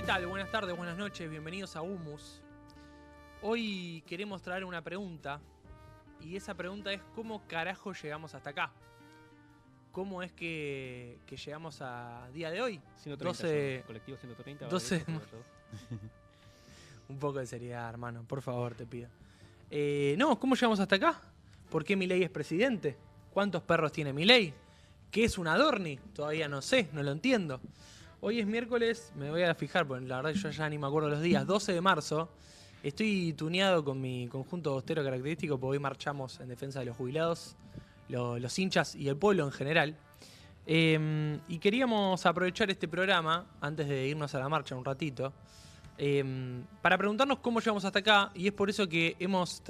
tal? Buenas tardes, buenas noches, bienvenidos a Humus. Hoy queremos traer una pregunta, y esa pregunta es ¿cómo carajo llegamos hasta acá? ¿Cómo es que llegamos a día de hoy? 130, colectivo 130. 12 Un poco de seriedad, hermano, por favor, te pido. ¿Cómo llegamos hasta acá? ¿Por qué Milei es presidente? ¿Cuántos perros tiene Milei? ¿Qué es un Adorni? Todavía no sé, no lo entiendo. Hoy es miércoles, me voy a fijar, porque la verdad yo ya ni me acuerdo los días, 12 de marzo. Estoy tuneado con mi conjunto bostero característico, porque hoy marchamos en defensa de los jubilados, los hinchas y el pueblo en general. Y queríamos aprovechar este programa, antes de irnos a la marcha un ratito, para preguntarnos cómo llegamos hasta acá, y es por eso que hemos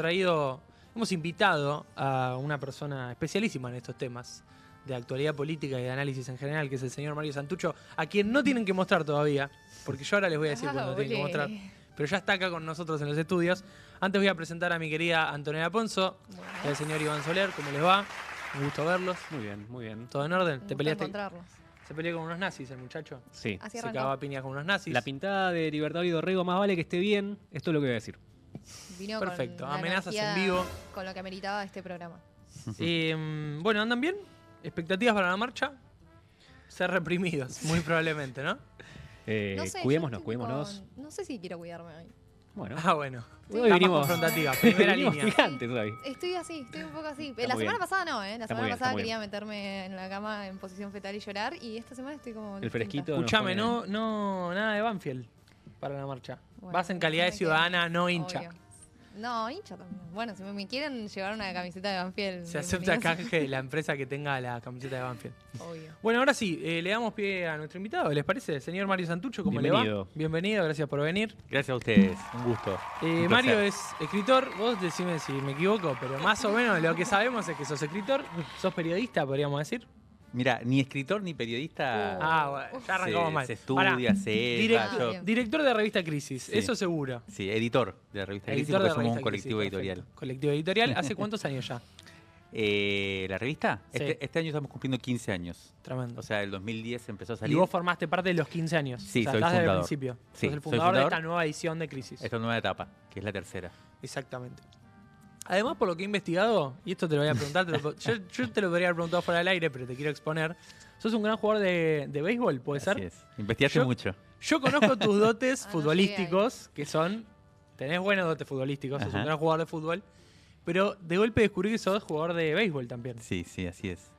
invitado a una persona especialísima en estos temas de actualidad política y de análisis en general, que es el señor Mario Santucho, a quien no tienen que mostrar todavía, porque yo ahora les voy a decir cuándo tienen que mostrar, pero ya está acá con nosotros en los estudios. Antes voy a presentar a mi querida Antonella Ponzo y al señor Iván Soler. ¿Cómo les va? Un gusto verlos. Muy bien, muy bien. ¿Todo en orden? ¿Te peleaste? Encontrarlos. Se peleó con unos nazis el muchacho. Sí. Así Se arrancó. cagaba a piñas con unos nazis. La pintada de Libertario y Dorrego, más vale que esté bien. Esto es lo que voy a decir. Vino Perfecto. con la Amenazas en energía vivo. Con lo que ameritaba este programa. Bueno, ¿andan bien? ¿Expectativas para la marcha? Ser reprimidos, muy probablemente, ¿no? No sé, Cuidémonos, yo cuidémonos. No sé si quiero cuidarme hoy. Bueno, Ah, bueno. Sí. hoy Está más venimos confrontativa. Primera venimos línea. gigantes hoy. Estoy así, estoy un poco así. Está La muy semana bien. pasada no, ¿eh? La Está muy semana bien, pasada está muy quería meterme en la cama en posición fetal y llorar. Y esta semana estoy como. El distinta. fresquito. Escuchame, nos pone- no, nada de Banfield para la marcha. Bueno, Vas en calidad de me ciudadana, quedo, no hincha. obvio. No, hincha también. Bueno, si me quieren llevar una camiseta de Banfield. Se acepta bienvenidos. canje de la empresa que tenga la camiseta de Banfield. Obvio. Bueno, ahora sí, le damos pie a nuestro invitado, ¿les parece? Señor Mario Santucho, ¿cómo le va? Bienvenido. Bienvenido, gracias por venir. Gracias a ustedes, un gusto. Un Mario placer. es escritor, vos decime si me equivoco, pero más o menos lo que sabemos es que sos escritor, sos periodista, podríamos decir. Mira, ni escritor ni periodista Bueno, ya arrancamos mal. se Pará, estudia, se direct- yo- bien. director de revista Crisis, Sí. eso seguro. Sí, editor de la revista Crisis, Editor de porque somos un revista colectivo Crisis, editorial. perfecto. Colectivo editorial, ¿hace cuántos años ya? ¿La revista? Sí. Este año estamos cumpliendo 15 años. Tremendo. O sea, el 2010 empezó a Y salir. vos formaste parte de los 15 años. Sí, o sea, soy estás desde el fundador. principio. Sí, sos el soy fundador de fundador. esta nueva edición de Crisis. Esta nueva etapa, que es la tercera. Exactamente. Además, por lo que he investigado, y esto te lo voy a preguntar, yo te lo podría haber preguntado fuera del aire, pero te quiero exponer. Sos un gran jugador de béisbol, ¿puede Así ser? es. Investigaste Yo- mucho. Yo conozco tus dotes Ah, no futbolísticos, que son... Tenés buenos dotes futbolísticos, sos Ajá. un gran jugador de fútbol, pero de golpe descubrí que sos jugador de béisbol también. Sí, sí, así es.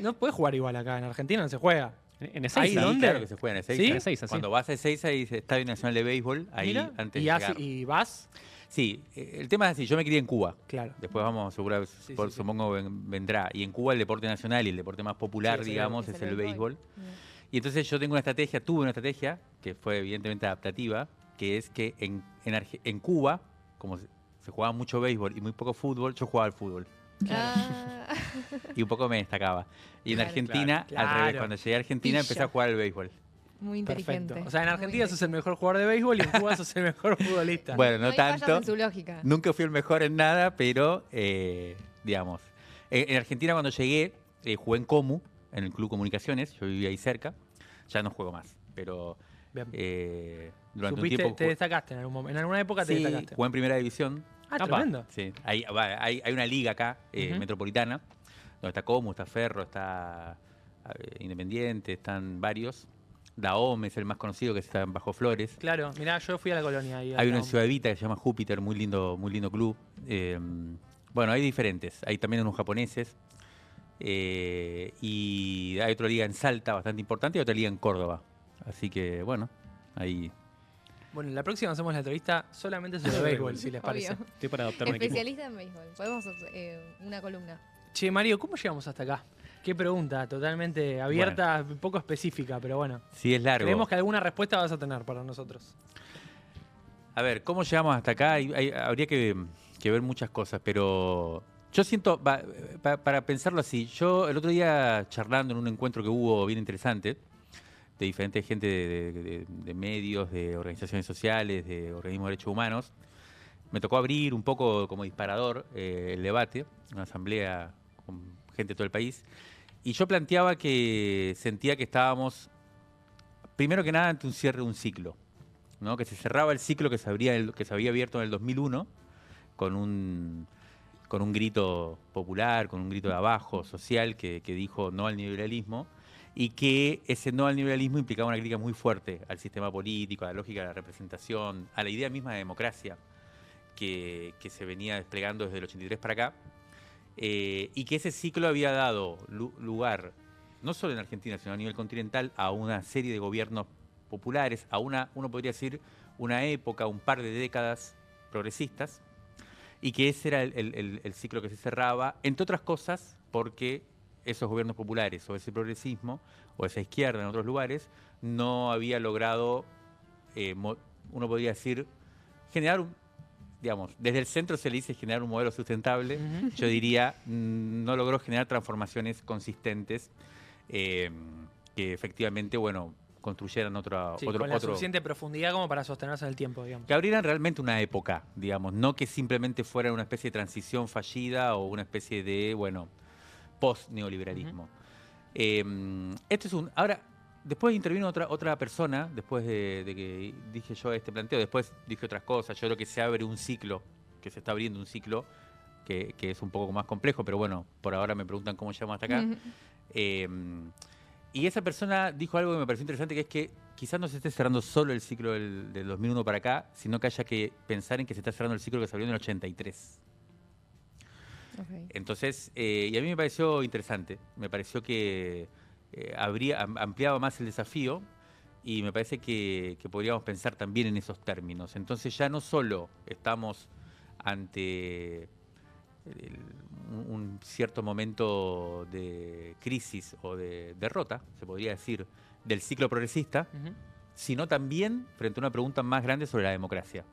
No podés jugar igual acá, en Argentina no se juega. En Ahí, Ezeiza. ¿dónde? Claro que se juega en Ezeiza. ¿Sí? En Ezeiza, sí. Cuando vas a Ezeiza y dice Estadio Nacional de Béisbol, ahí Mira, antes y, de hace- llegar. y vas, Sí, el tema es así, yo me crié en Cuba. claro. Después vamos, seguro, sí, sí. supongo vendrá. Y en Cuba el deporte nacional y el deporte más popular, Sí, digamos, es es el el béisbol. béisbol. Y entonces yo tengo una estrategia, tuve una estrategia, que fue evidentemente adaptativa, que es que en Cuba, como se jugaba mucho béisbol y muy poco fútbol, yo jugaba al fútbol. Ah, Y un poco me destacaba. Y en Claro. Argentina, Claro. al revés, cuando llegué a Argentina Pilla. empecé a jugar al béisbol. muy Perfecto. inteligente. O sea, en Argentina Muy sos el mejor jugador de béisbol y en Cuba sos el mejor futbolista. Bueno, no hay fallas tanto. en su lógica. Nunca fui el mejor en nada, pero, digamos. En Argentina cuando llegué, jugué en Comu, en el Club Comunicaciones, yo vivía ahí cerca. Ya no juego más, pero Bien. durante un Supiste, tiempo te destacaste en en alguna época te sí, destacaste. jugué en Primera División. Ah, Apa. tremendo. Sí, hay una liga acá, Ujú. metropolitana, donde está Comu, está Ferro, está Independiente, están varios. Daom es el más conocido, que está en Bajo Flores. Claro, mirá, yo fui a la colonia ahí. Hay uno en acá. Ciudad Evita que se llama Júpiter, muy lindo club. Bueno, hay diferentes. Hay también unos japoneses. Y hay otra liga en Salta bastante importante y otra liga en Córdoba. Así que, bueno, ahí. Bueno, la próxima hacemos la entrevista solamente sobre béisbol, si les parece. Obvio. Estoy para adoptar un equipo. Especialista en béisbol. Podemos una columna. Che, Mario, ¿cómo llegamos hasta acá? Qué pregunta, totalmente abierta, poco específica, pero bueno. Sí, es largo. Creemos que alguna respuesta vas a tener para nosotros. A ver, ¿cómo llegamos hasta acá? Habría que ver muchas cosas, pero yo siento, para pensarlo así, yo el otro día charlando en un encuentro que hubo bien interesante, de diferente gente de medios, de organizaciones sociales, de organismos de derechos humanos, me tocó abrir un poco como disparador el debate, una asamblea con gente de todo el país, y yo planteaba que sentía que estábamos, primero que nada, ante un cierre de un ciclo. ¿no? Que se cerraba el ciclo que se había abierto en el 2001 con un grito popular, con un grito de abajo, social, que dijo no al neoliberalismo, y que ese no al neoliberalismo implicaba una crítica muy fuerte al sistema político, a la lógica de la representación, a la idea misma de democracia que se venía desplegando desde el 83 para acá, y que ese ciclo había dado lugar, no solo en Argentina, sino a nivel continental, a una serie de gobiernos populares, a uno podría decir, una época, un par de décadas progresistas, y que ese era el ciclo que se cerraba, entre otras cosas, porque esos gobiernos populares o ese progresismo o esa izquierda en otros lugares no había logrado, uno podría decir, generar digamos, desde el centro se le dice generar un modelo sustentable. Yo diría, no logró generar transformaciones consistentes que efectivamente, bueno, construyeran Sí, con la suficiente profundidad como para sostenerse en el tiempo, digamos. que abrieran realmente una época, digamos, no que simplemente fuera una especie de transición fallida o una especie de, bueno, post-neoliberalismo. Esto es un... Ahora, después intervino otra persona, después de que dije yo este planteo, después dije otras cosas. Yo creo que se abre un ciclo, que se está abriendo un ciclo que es un poco más complejo, pero bueno, por ahora me preguntan cómo llegamos hasta acá. Y esa persona dijo algo que me pareció interesante, que es que quizás no se esté cerrando solo el ciclo del 2001 para acá, sino que haya que pensar en que se está cerrando el ciclo que se abrió en el 83. Okay. Entonces, y a mí me pareció interesante, me pareció que ampliaba más el desafío y me parece que podríamos pensar también en esos términos. Entonces ya no solo estamos ante un cierto momento de crisis o de derrota, se podría decir, del ciclo progresista, sino también frente a una pregunta más grande sobre la democracia.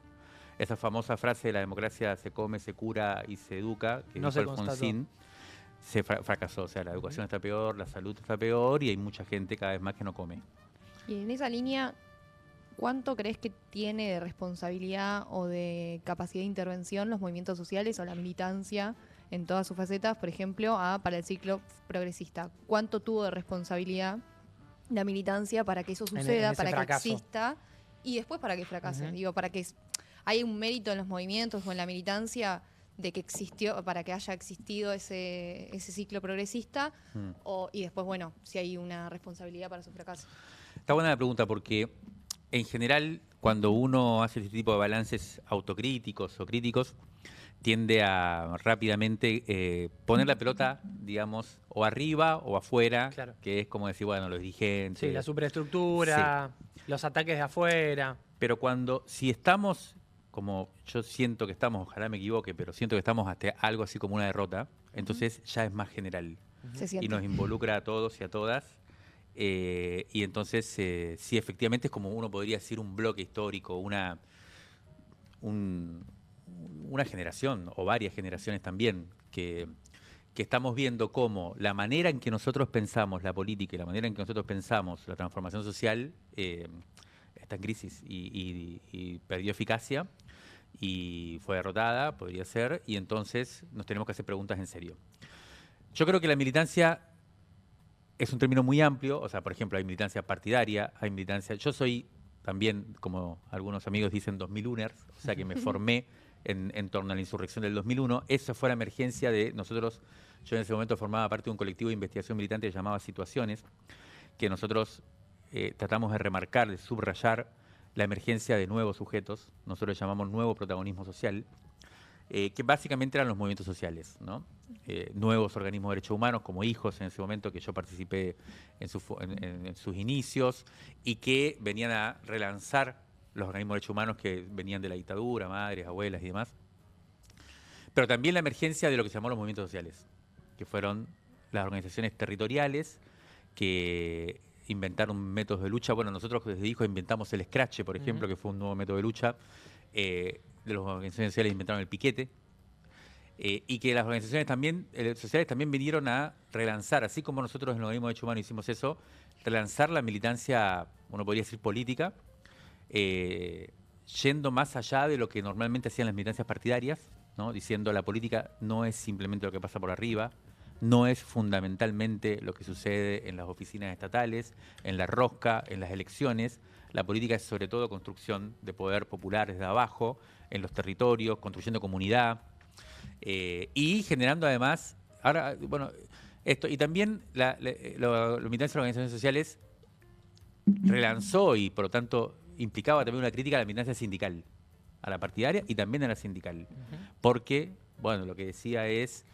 Esa famosa frase de la democracia se come, se cura y se educa, que no dijo se Alfonsín, se fracasó. O sea, la educación está peor, la salud está peor y hay mucha gente cada vez más que no come. Y en esa línea, ¿cuánto crees que tiene de responsabilidad o de capacidad de intervención los movimientos sociales o la militancia en todas sus facetas, por ejemplo, para el ciclo progresista? ¿Cuánto tuvo de responsabilidad la militancia para que eso suceda, para fracaso. que exista y después para que fracase? Digo, para que hay un mérito en los movimientos o en la militancia de que existió, para que haya existido ese ciclo progresista, y después, bueno, si hay una responsabilidad para su fracaso. Está buena la pregunta porque en general cuando uno hace este tipo de balances autocríticos o críticos tiende a rápidamente poner la pelota, digamos, o arriba o afuera, Claro. que es como decir, bueno, los dirigentes. Sí, la superestructura, los ataques de afuera. Pero si estamos, como yo siento que estamos, ojalá me equivoque, pero siento que estamos hasta algo así como una derrota, entonces ya es más general. Se siente. Y nos involucra a todos y a todas. Y entonces, sí, efectivamente es como uno podría decir un bloque histórico, una generación o varias generaciones también, que estamos viendo cómo la manera en que nosotros pensamos la política y la manera en que nosotros pensamos la transformación social está en crisis y perdió eficacia y fue derrotada, podría ser, y entonces nos tenemos que hacer preguntas en serio. Yo creo que la militancia es un término muy amplio, o sea, por ejemplo, hay militancia partidaria, hay militancia... Yo soy también, como algunos amigos dicen, 2001ers, o sea, que me formé en torno a la insurrección del 2001. Esa fue la emergencia de nosotros. Yo en ese momento formaba parte de un colectivo de investigación militante llamado Situaciones, que nosotros tratamos de remarcar, de subrayar la emergencia de nuevos sujetos, nosotros llamamos nuevo protagonismo social, que básicamente eran los movimientos sociales, ¿no? Nuevos organismos de derechos humanos, como Hijos en ese momento, que yo participé en sus inicios, y que venían a relanzar los organismos de derechos humanos que venían de la dictadura, madres, abuelas y demás. Pero también la emergencia de lo que se llamó los movimientos sociales, que fueron las organizaciones territoriales que inventaron métodos de lucha. Bueno, nosotros desde Hijos inventamos el Scratch, por ejemplo, que fue un nuevo método de lucha. De las organizaciones sociales inventaron el piquete. Y que las organizaciones también, sociales también vinieron a relanzar, así como nosotros en el organismo de derechos humanos hicimos eso, relanzar la militancia, uno podría decir política, yendo más allá de lo que normalmente hacían las militancias partidarias, ¿no? Diciendo la política no es simplemente lo que pasa por arriba, no es fundamentalmente lo que sucede en las oficinas estatales, en la rosca, en las elecciones. La política es sobre todo construcción de poder popular desde abajo, en los territorios, construyendo comunidad y generando además, ahora, bueno, esto, y también la militancia de las organizaciones sociales relanzó y por lo tanto implicaba también una crítica a la militancia sindical, a la partidaria y también a la sindical. Porque, bueno, lo que decía es,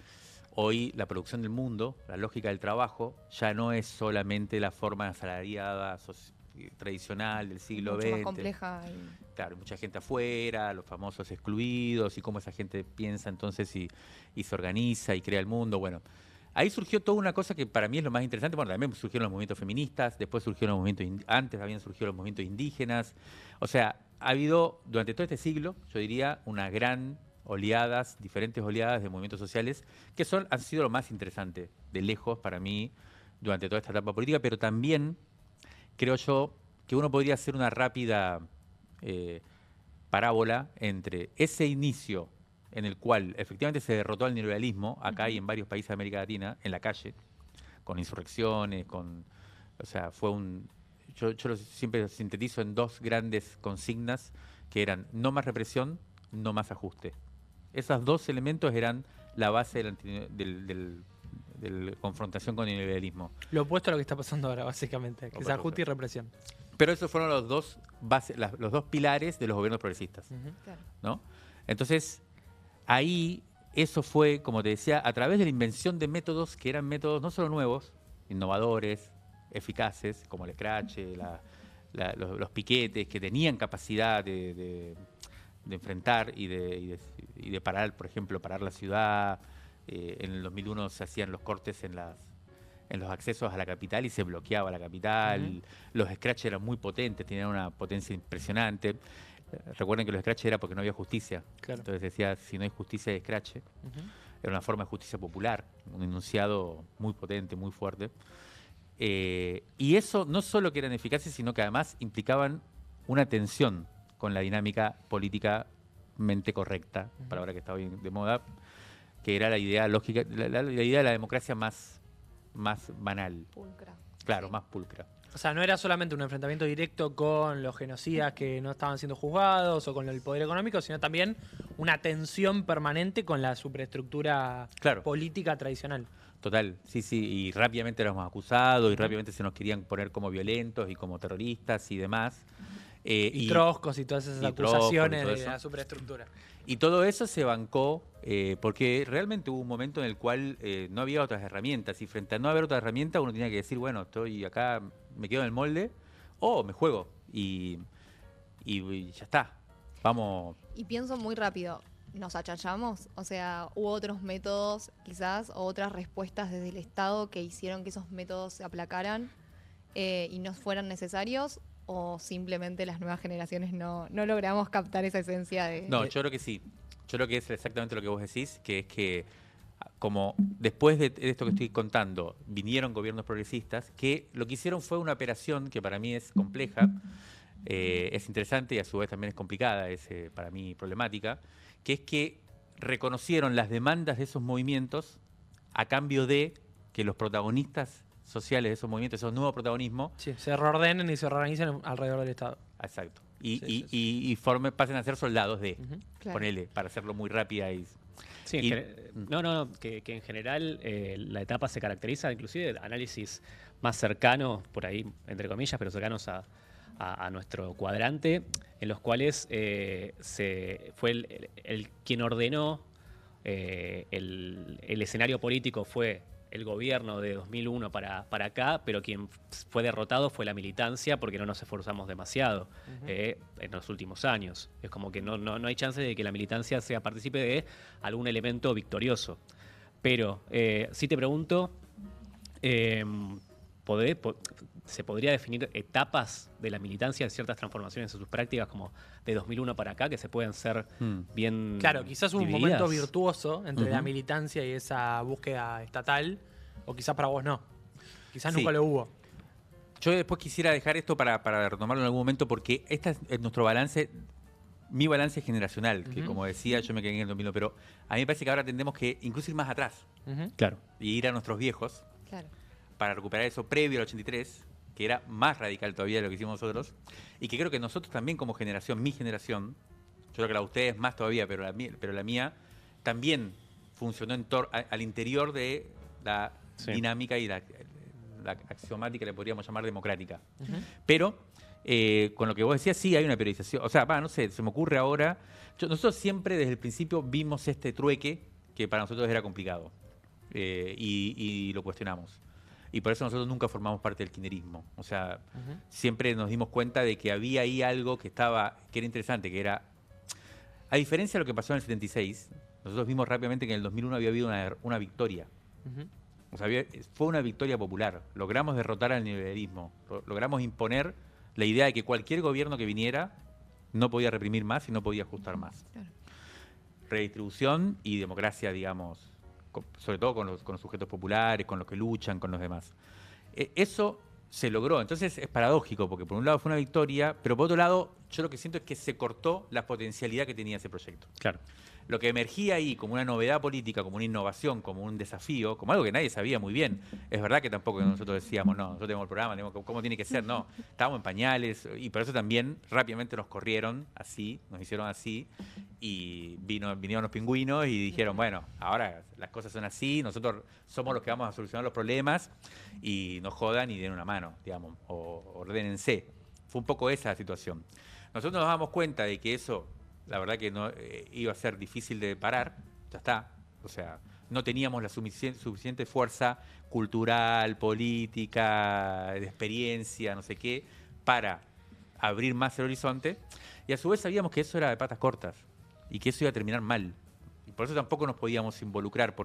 hoy la producción del mundo, la lógica del trabajo, ya no es solamente la forma asalariada tradicional del siglo Mucho XX. más compleja. Claro, mucha gente afuera, los famosos excluidos y cómo esa gente piensa entonces y se organiza y crea el mundo. Bueno, ahí surgió toda una cosa que para mí es lo más interesante. Bueno, también surgieron los movimientos feministas, después surgieron los movimientos, antes habían surgido los movimientos indígenas. O sea, ha habido durante todo este siglo, yo diría, una gran oleadas, diferentes oleadas de movimientos sociales que han sido lo más interesante de lejos para mí durante toda esta etapa política, pero también creo yo que uno podría hacer una rápida parábola entre ese inicio en el cual efectivamente se derrotó al neoliberalismo, acá y en varios países de América Latina, en la calle, con insurrecciones, o sea, fue yo siempre sintetizo en dos grandes consignas que eran no más represión, no más ajuste. Esos dos elementos eran la base de la confrontación con el neoliberalismo. Lo opuesto a lo que está pasando ahora, básicamente, que es ajuste y represión. Pero esos fueron los dos pilares de los gobiernos progresistas, Claro. ¿no? Entonces, ahí eso fue, como te decía, a través de la invención de métodos que eran métodos no solo nuevos, innovadores, eficaces, como el scratch, los piquetes, que tenían capacidad de enfrentar y de parar, por ejemplo, parar la ciudad. En el 2001 se hacían los cortes en los accesos a la capital y se bloqueaba la capital. Los scratch eran muy potentes, tenían una potencia impresionante. Recuerden que los scratch era porque no había justicia. Claro. Entonces decía, si no hay justicia, hay scratch. Era una forma de justicia popular, un enunciado muy potente, muy fuerte. Y eso no solo que eran eficaces, sino que además implicaban una tensión con la dinámica políticamente correcta, para ahora que está bien de moda, que era la idea lógica, la idea de la democracia más banal. Pulcra. Claro, Sí. más pulcra. O sea, no era solamente un enfrentamiento directo con los genocidas que no estaban siendo juzgados o con el poder económico, sino también una tensión permanente con la superestructura Claro. política tradicional. Total, sí, y rápidamente éramos acusados y rápidamente se nos querían poner como violentos y como terroristas y demás. Y troscos y todas esas y troscos y acusaciones todo de eso. la superestructura. Y todo eso se bancó porque realmente hubo un momento en el cual no había otras herramientas y frente a no haber otras herramientas uno tenía que decir, bueno, estoy acá, me quedo en el molde o me juego y ya está, vamos. Y pienso muy rápido, ¿nos achachamos? O sea, ¿hubo otros métodos quizás o otras respuestas desde el Estado que hicieron que esos métodos se aplacaran y no fueran necesarios? ¿O simplemente las nuevas generaciones no logramos captar esa esencia de...? No, yo creo que sí. Yo creo que es exactamente lo que vos decís, que es que como después de esto que estoy contando, vinieron gobiernos progresistas, que lo que hicieron fue una operación que para mí es compleja, es interesante y a su vez también es complicada, es para mí problemática, que es que reconocieron las demandas de esos movimientos a cambio de que los protagonistas sociales de esos movimientos, esos nuevos protagonismos, Sí, se reordenen y se reorganicen alrededor del Estado. exacto, Sí, y pasen a ser soldados de, Claro. ponele, para hacerlo muy rápida y... Sí, Y- que en general la etapa se caracteriza inclusive de análisis más cercanos, por ahí, entre comillas, pero cercanos a nuestro cuadrante, en los cuales fue el quien ordenó el escenario político fue el gobierno de 2001 para acá, pero quien fue derrotado fue la militancia porque no nos esforzamos demasiado en los últimos años. Es como que no hay chance de que la militancia sea partícipe de algún elemento victorioso. Pero sí te pregunto, ¿se podría definir etapas de la militancia, ciertas transformaciones en sus prácticas como de 2001 para acá que se pueden ser bien Claro, quizás hubo un divididas? momento virtuoso entre la Ujú. militancia y esa búsqueda estatal, o quizás para vos no. Quizás Sí. nunca lo hubo. Yo después quisiera dejar esto para retomarlo en algún momento porque este es nuestro balance, mi balance generacional, que como decía yo me quedé en el 2001, pero a mí me parece que ahora tendremos que incluso ir más atrás Ujú. Claro. y ir a nuestros viejos Claro. para recuperar eso previo al 83 que era más radical todavía de lo que hicimos nosotros, y que creo que nosotros también como generación, mi generación, yo creo que la de ustedes más todavía, pero la mía también funcionó al interior de la dinámica y la axiomática, le podríamos llamar democrática. Pero con lo que vos decías, sí hay una periodización. O sea, no sé, se me ocurre ahora. Nosotros siempre desde el principio vimos este trueque que para nosotros era complicado y lo cuestionamos. Y por eso nosotros nunca formamos parte del kirchnerismo. O sea, siempre nos dimos cuenta de que había ahí algo que era interesante, que era, a diferencia de lo que pasó en el 76, nosotros vimos rápidamente que en el 2001 había habido una victoria. O sea, fue una victoria popular. Logramos derrotar al neoliberalismo. Logramos imponer la idea de que cualquier gobierno que viniera no podía reprimir más y no podía ajustar más. Claro. Redistribución y democracia, digamos, sobre todo con los sujetos populares, con los que luchan, con los demás. Eso se logró. Entonces es paradójico, porque por un lado fue una victoria, pero por otro lado yo lo que siento es que se cortó la potencialidad que tenía ese proyecto. Claro. Lo que emergía ahí como una novedad política, como una innovación, como un desafío, como algo que nadie sabía muy bien. Es verdad que tampoco nosotros decíamos, no, nosotros tenemos el programa, cómo tiene que ser, no. Estábamos en pañales y por eso también rápidamente nos corrieron así, nos hicieron así y vinieron los pingüinos y dijeron, bueno, ahora las cosas son así, nosotros somos los que vamos a solucionar los problemas y nos jodan y den una mano, digamos, o ordénense. Fue un poco esa la situación. Nosotros nos damos cuenta de que eso, la verdad que no iba a ser difícil de parar, ya está. O sea, no teníamos la suficiente fuerza cultural, política, de experiencia, no sé qué, para abrir más el horizonte. Y a su vez sabíamos que eso era de patas cortas y que eso iba a terminar mal. Y por eso tampoco nos podíamos involucrar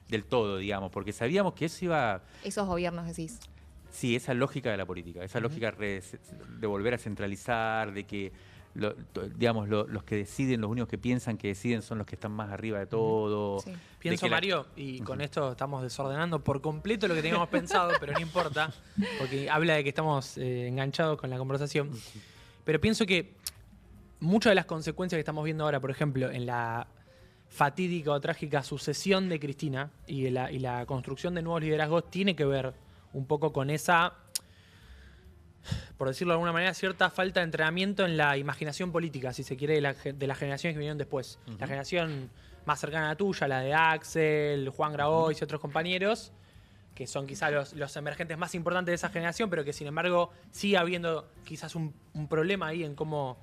del todo, digamos, porque sabíamos que eso iba... Esos gobiernos decís. Sí, esa lógica de la política, esa lógica de volver a centralizar, de que los que deciden, los únicos que piensan que deciden son los que están más arriba de todo. Sí. Pienso, Mario, y con esto estamos desordenando por completo lo que teníamos pensado, pero no importa, porque habla de que estamos enganchados con la conversación. Pero pienso que muchas de las consecuencias que estamos viendo ahora, por ejemplo, en la fatídica o trágica sucesión de Cristina y la construcción de nuevos liderazgos, tiene que ver un poco con esa, por decirlo de alguna manera, cierta falta de entrenamiento en la imaginación política, si se quiere, de las generaciones que vinieron después. La generación más cercana a la tuya, la de Axel, Juan Grabois y otros compañeros, que son quizás los emergentes más importantes de esa generación, pero que sin embargo sigue habiendo quizás un problema ahí en cómo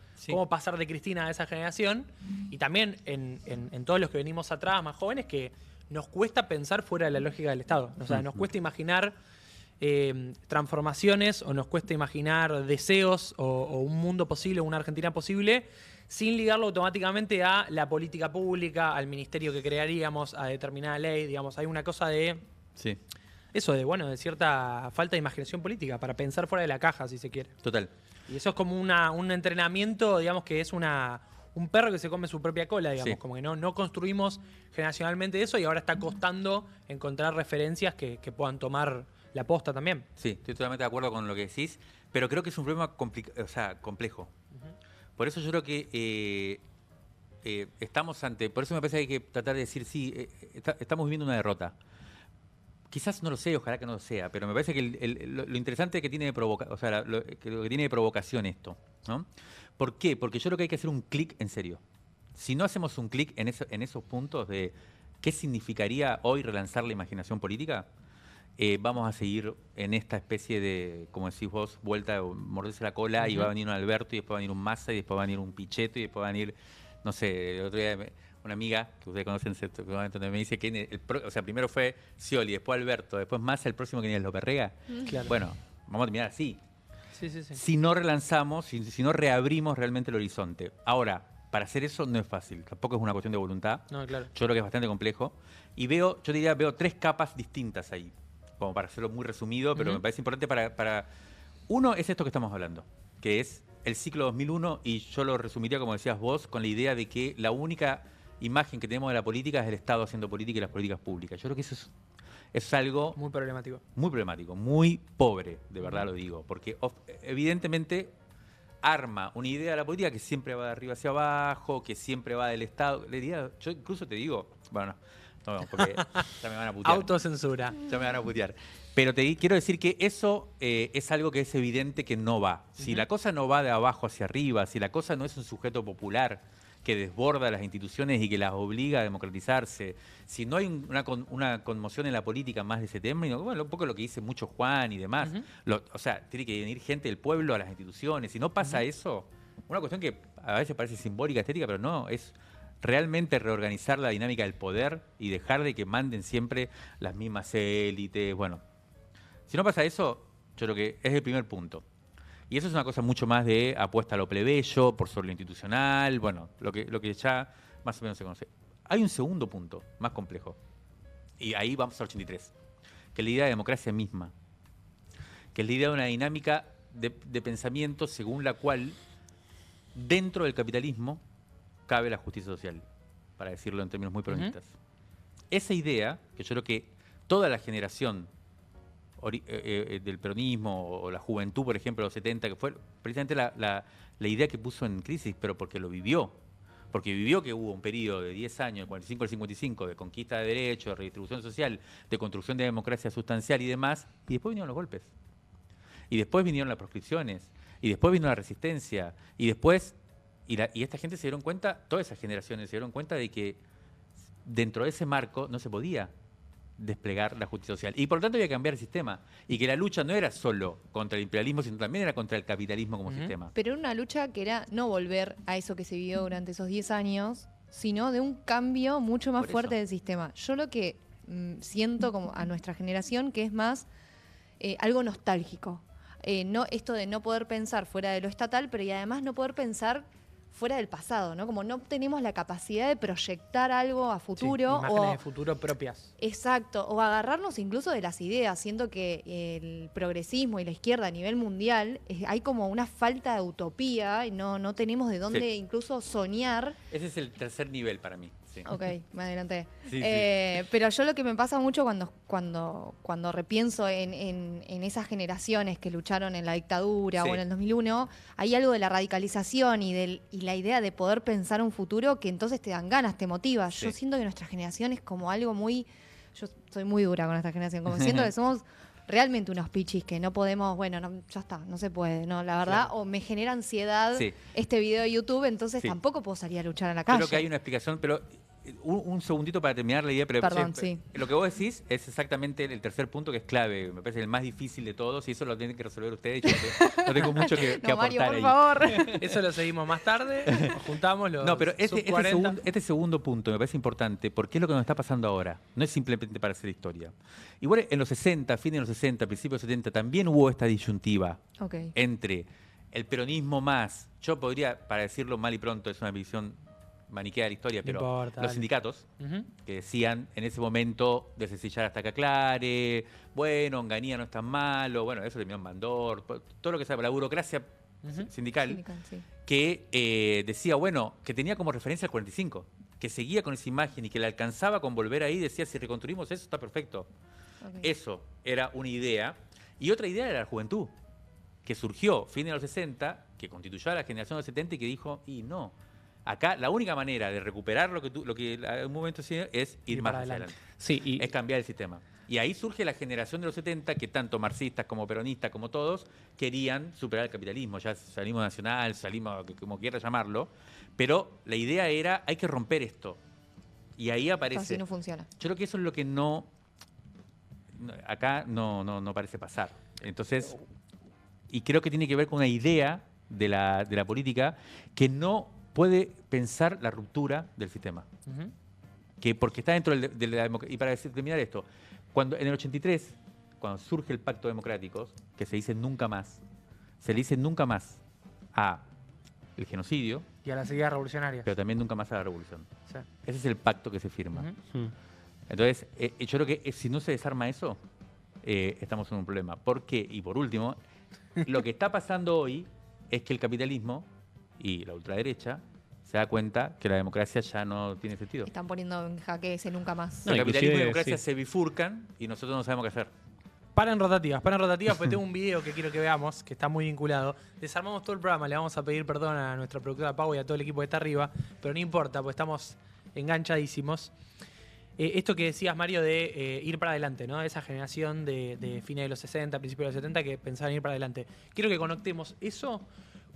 pasar de Cristina a esa generación. Y también en todos los que venimos atrás, más jóvenes, que nos cuesta pensar fuera de la lógica del Estado. O sea, nos cuesta imaginar transformaciones, o nos cuesta imaginar deseos o un mundo posible, una Argentina posible, sin ligarlo automáticamente a la política pública, al ministerio que crearíamos, a determinada ley. Digamos, hay una cosa de eso, de cierta falta de imaginación política para pensar fuera de la caja, si se quiere. Total. Y eso es como un entrenamiento, digamos, que es un perro que se come su propia cola, digamos, como que no construimos generacionalmente eso, y ahora está costando encontrar referencias que puedan tomar la posta también. Sí, estoy totalmente de acuerdo con lo que decís, pero creo que es un problema complejo. Por eso yo creo que estamos por eso me parece que hay que tratar de decir, estamos viviendo una derrota. Quizás no lo sé, ojalá que no lo sea, pero me parece que lo interesante es que tiene lo que tiene de provocación esto, ¿no? ¿Por qué? Porque yo creo que hay que hacer un clic en serio. Si no hacemos un clic en esos puntos de qué significaría hoy relanzar la imaginación política, vamos a seguir en esta especie de, como decís vos, vuelta de morderse la cola, y va a venir un Alberto, y después va a venir un Massa, y después va a venir un Pichetto, y después va a venir, no sé, el otro día una amiga que ustedes conocen, donde me dice que primero fue Scioli, después Alberto, después Massa, el próximo que viene es López Rega. Claro. Bueno, vamos a terminar así. Sí. Si no relanzamos, si no reabrimos realmente el horizonte. Ahora, para hacer eso no es fácil, tampoco es una cuestión de voluntad. No, claro. Yo creo que es bastante complejo. Y veo 3 capas distintas ahí, como para hacerlo muy resumido, pero me parece importante para... Uno es esto que estamos hablando, que es el ciclo 2001, y yo lo resumiría, como decías vos, con la idea de que la única imagen que tenemos de la política es el Estado haciendo política y las políticas públicas. Yo creo que eso es algo... Muy problemático. Muy problemático, muy pobre, de verdad lo digo, porque evidentemente arma una idea de la política que siempre va de arriba hacia abajo, que siempre va del Estado. Yo incluso te digo, bueno, no, porque ya me van a putear. Autocensura. Ya me van a putear. Pero quiero decir que eso es algo que es evidente que no va. Si la cosa no va de abajo hacia arriba, si la cosa no es un sujeto popular que desborda las instituciones y que las obliga a democratizarse, si no hay una conmoción en la política más de ese tema, bueno, un poco lo que dice mucho Juan y demás, o sea, tiene que venir gente del pueblo a las instituciones. Si no pasa eso, una cuestión que a veces parece simbólica, estética, pero no, es realmente reorganizar la dinámica del poder y dejar de que manden siempre las mismas élites, bueno. Si no pasa eso, yo creo que es el primer punto. Y eso es una cosa mucho más de apuesta a lo plebeyo, por sobre lo institucional, bueno, lo que ya más o menos se conoce. Hay un segundo punto, más complejo. Y ahí vamos al 83, que es la idea de democracia misma. Que es la idea de una dinámica de pensamiento según la cual dentro del capitalismo cabe la justicia social, para decirlo en términos muy peronistas. Esa idea, que yo creo que toda la generación del peronismo o la juventud, por ejemplo, de los 70, que fue precisamente la idea que puso en crisis, pero porque lo vivió. Porque vivió que hubo un periodo de 10 años, del 45 al 55, de conquista de derechos, de redistribución social, de construcción de democracia sustancial y demás, y después vinieron los golpes. Y después vinieron las proscripciones, y después vino la resistencia, y después, y esta gente se dieron cuenta, todas esas generaciones se dieron cuenta de que dentro de ese marco no se podía desplegar la justicia social. Y por lo tanto había que cambiar el sistema. Y que la lucha no era solo contra el imperialismo, sino también era contra el capitalismo como sistema. Pero era una lucha que era no volver a eso que se vivió durante esos 10 años, sino de un cambio mucho más fuerte del sistema. Yo lo que siento como a nuestra generación que es más algo nostálgico. No, esto de no poder pensar fuera de lo estatal, pero y además no poder pensar fuera del pasado, ¿no? Como no tenemos la capacidad de proyectar algo a futuro. Sí, imágenes de futuro propias. Exacto, o agarrarnos incluso de las ideas, siendo que el progresismo y la izquierda a nivel mundial hay como una falta de utopía y no tenemos de dónde incluso soñar. Ese es el tercer nivel para mí. Sí. Ok, me adelanté. Sí. Pero yo lo que me pasa mucho cuando repienso en esas generaciones que lucharon en la dictadura o en el 2001, hay algo de la radicalización y la idea de poder pensar un futuro que entonces te dan ganas, te motiva. Yo siento que nuestra generación es como algo muy... Yo soy muy dura con esta generación, como siento que somos realmente unos pichis que no podemos, bueno, ya está, no se puede, no, la verdad, o me genera ansiedad este video de YouTube, entonces tampoco puedo salir a luchar a la calle. Creo que hay una explicación, pero un segundito para terminar la idea. Pero perdón, lo que vos decís es exactamente el tercer punto que es clave, me parece el más difícil de todos y eso lo tienen que resolver ustedes. Yo no tengo mucho que no, aportar Mario, por ahí. favor. Eso lo seguimos más tarde, nos juntamos los No, pero sub-40. este segundo punto me parece importante porque es lo que nos está pasando ahora. No es simplemente para hacer historia. Igual en los 60, fines de los 60, principios de los 70, también hubo esta disyuntiva entre el peronismo más, yo podría, para decirlo mal y pronto, es una visión maniquea de la historia, pero los sindicatos que decían en ese momento de sencillar hasta que aclare, bueno, Onganía no es tan malo, bueno, eso terminó en Bandor, todo lo que sabe, la burocracia sindical, que decía, bueno, que tenía como referencia el 45, que seguía con esa imagen y que le alcanzaba con volver ahí, decía, si reconstruimos eso está perfecto. Eso era una idea. Y otra idea era la juventud, que surgió fines de los 60, que constituyó a la generación de los 70 y que dijo, y no, acá la única manera de recuperar lo que en un momento es ir más hacia adelante. Sí, es cambiar el sistema. Y ahí surge la generación de los 70 que tanto marxistas como peronistas como todos querían superar el capitalismo. Ya salimos nacional, salimos como quiera llamarlo, pero la idea era hay que romper esto. Y ahí aparece... Así no funciona. Yo creo que eso es lo que acá no parece pasar. Entonces, y creo que tiene que ver con una idea de la política que no puede pensar la ruptura del sistema. Que porque está dentro de la democracia. Y para terminar esto, en el 83, cuando surge el Pacto Democrático, que se le dice nunca más a el genocidio. Y a las ideas revolucionarias. Pero también nunca más a la revolución. Sí. Ese es el pacto que se firma. Entonces, yo creo que si no se desarma eso, estamos en un problema. ¿Por qué? Y por último, lo que está pasando hoy es que el capitalismo y la ultraderecha se da cuenta que la democracia ya no tiene sentido. Están poniendo en jaque ese nunca más. El capitalismo y la democracia se bifurcan y nosotros no sabemos qué hacer. Paren rotativas, porque tengo un video que quiero que veamos, que está muy vinculado. Desarmamos todo el programa, le vamos a pedir perdón a nuestra productora Pau y a todo el equipo que está arriba, pero no importa, porque estamos enganchadísimos. esto que decías, Mario, de ir para adelante, ¿no? Esa generación de fines de los 60, principios de los 70, que pensaban ir para adelante. Quiero que conectemos eso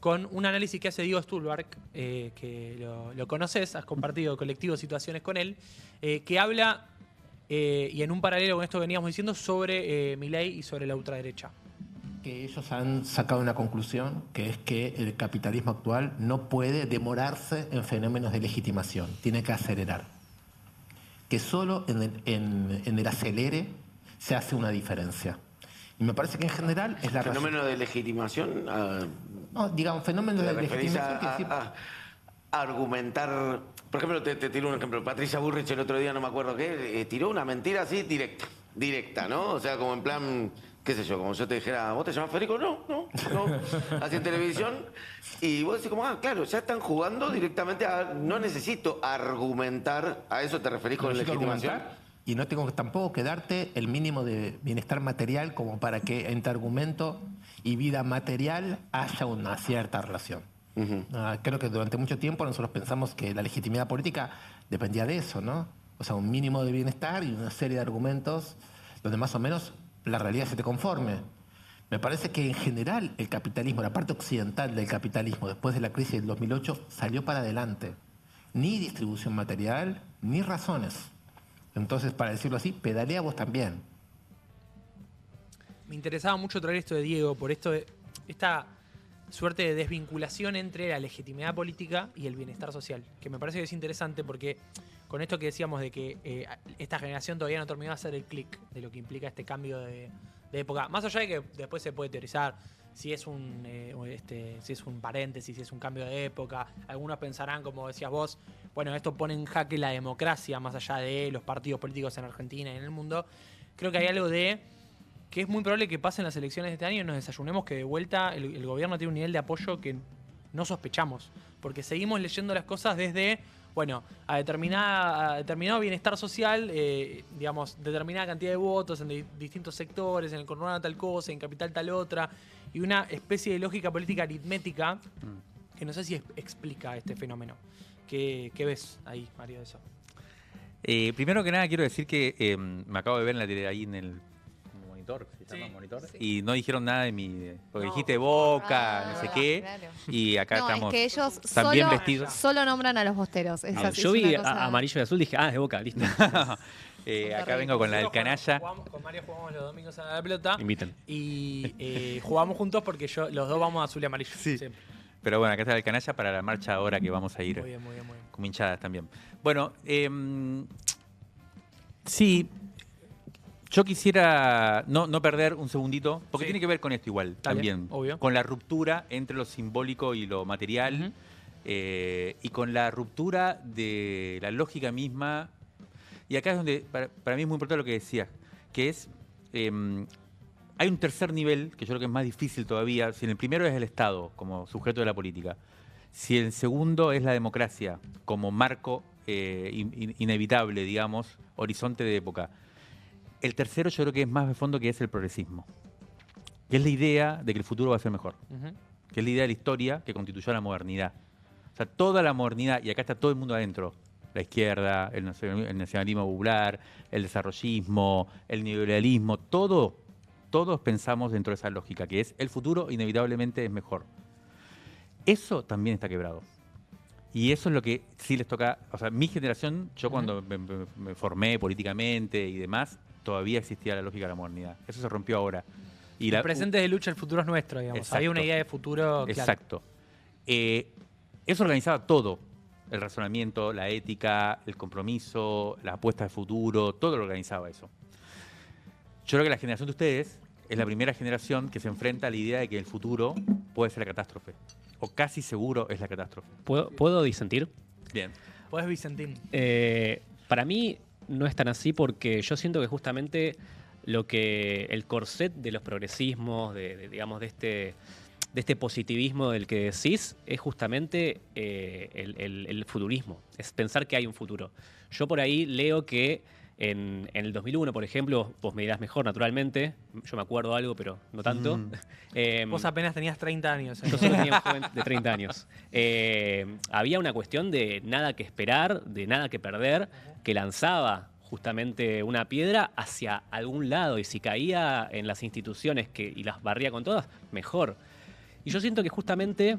con un análisis que hace Diego Stulbark, que lo conoces, has compartido colectivo situaciones con él, que habla, y en un paralelo con esto que veníamos diciendo, sobre Milei y sobre la ultraderecha. Que ellos han sacado una conclusión, que es que el capitalismo actual no puede demorarse en fenómenos de legitimación, tiene que acelerar. Que solo en el acelere se hace una diferencia. Y me parece que en general es la ¿Fenómeno de legitimación? No, digamos, fenómenos de referís legitimación que sí. a argumentar... Por ejemplo, te tiro un ejemplo. Patricia Bullrich el otro día, no me acuerdo qué, tiró una mentira así directa, ¿no? O sea, como en plan... qué sé yo, como yo te dijera, ¿vos te llamas Federico? No. Así en televisión. Y vos decís como, claro, ya están jugando directamente a... No necesito argumentar. ¿A eso te referís con legitimación? Y no tengo tampoco que darte el mínimo de bienestar material como para que entre argumento y vida material haya una cierta relación. Creo que durante mucho tiempo nosotros pensamos que la legitimidad política dependía de eso, ¿no? O sea, un mínimo de bienestar y una serie de argumentos donde más o menos la realidad se te conforme. Me parece que en general el capitalismo, la parte occidental del capitalismo después de la crisis del 2008 salió para adelante. Ni distribución material, ni razones. Entonces, para decirlo así, pedalea vos también. Me interesaba mucho traer esto de Diego por esta suerte de desvinculación entre la legitimidad política y el bienestar social, que me parece que es interesante porque con esto que decíamos de que esta generación todavía no terminó de hacer el clic de lo que implica este cambio de época, más allá de que después se puede teorizar si es un paréntesis, si es un cambio de época. Algunos pensarán, como decías vos, bueno, esto pone en jaque la democracia más allá de los partidos políticos en Argentina y en el mundo. Creo que hay algo de que es muy probable que pasen las elecciones de este año y nos desayunemos que de vuelta el gobierno tiene un nivel de apoyo que no sospechamos, porque seguimos leyendo las cosas desde, bueno, a determinado bienestar social, digamos, determinada cantidad de votos en distintos sectores, en el conurbano tal cosa, en capital tal otra, y una especie de lógica política aritmética que no sé si explica este fenómeno. ¿Qué ves ahí, Mario, de eso? Primero que nada quiero decir que me acabo de ver en la tele ahí en el monitor, ¿se llama monitor? Sí. Y no dijeron nada de porque No, dijiste Boca, no sé qué, claro. y acá No, estamos es que ellos están bien vestidos. solo nombran a los bosteros. Es así, Yo es vi una cosa- amarillo y azul, dije, es de Boca, listo. Acá vengo con la del canalla. Con Mario jugamos los domingos a la pelota. Invitan. Y jugamos juntos porque los dos vamos a azul y amarillo. Sí. Siempre. Pero bueno, acá está el canalla para la marcha ahora que vamos a ir. Muy bien, muy bien, muy bien. Como hinchadas también. Bueno, sí, yo quisiera no perder un segundito, porque Sí. tiene que ver con esto igual, Dale, también. obvio. Con la ruptura entre lo simbólico y lo material, y con la ruptura de la lógica misma. Y acá es donde, para mí es muy importante lo que decías, que es, hay un tercer nivel, que yo creo que es más difícil todavía. Si en el primero es el Estado, como sujeto de la política. Si el segundo es la democracia, como marco inevitable, digamos, horizonte de época. El tercero yo creo que es más de fondo, que es el progresismo. Que es la idea de que el futuro va a ser mejor. Que es la idea de la historia que constituyó la modernidad. O sea, toda la modernidad, y acá está todo el mundo adentro. La izquierda, el nacionalismo popular, el desarrollismo, el neoliberalismo, todos pensamos dentro de esa lógica, que es el futuro inevitablemente es mejor. Eso también está quebrado. Y eso es lo que sí les toca, o sea, mi generación, yo cuando me formé políticamente y demás, todavía existía la lógica de la modernidad. Eso se rompió ahora. Y El presente es de lucha, el futuro es nuestro, digamos. Exacto. Había una idea de futuro clara. Exacto. Eso organizaba todo. El razonamiento, la ética, el compromiso, la apuesta de futuro, todo lo organizaba eso. Yo creo que la generación de ustedes es la primera generación que se enfrenta a la idea de que el futuro puede ser la catástrofe. O casi seguro es la catástrofe. ¿Puedo disentir? Bien. Podés, Vicentín. Para mí no es tan así, porque yo siento que justamente lo que el corset de los progresismos, digamos, de este positivismo del que decís, es justamente el futurismo. Es pensar que hay un futuro. Yo por ahí leo que en el 2001, por ejemplo, vos me dirás mejor, naturalmente, yo me acuerdo algo, pero no tanto. Vos apenas tenías 30 años. Yo solo tenía un joven de 30 años. Había una cuestión de nada que esperar, de nada que perder, que lanzaba justamente una piedra hacia algún lado, y si caía en las instituciones y las barría con todas, mejor. Y yo siento que justamente,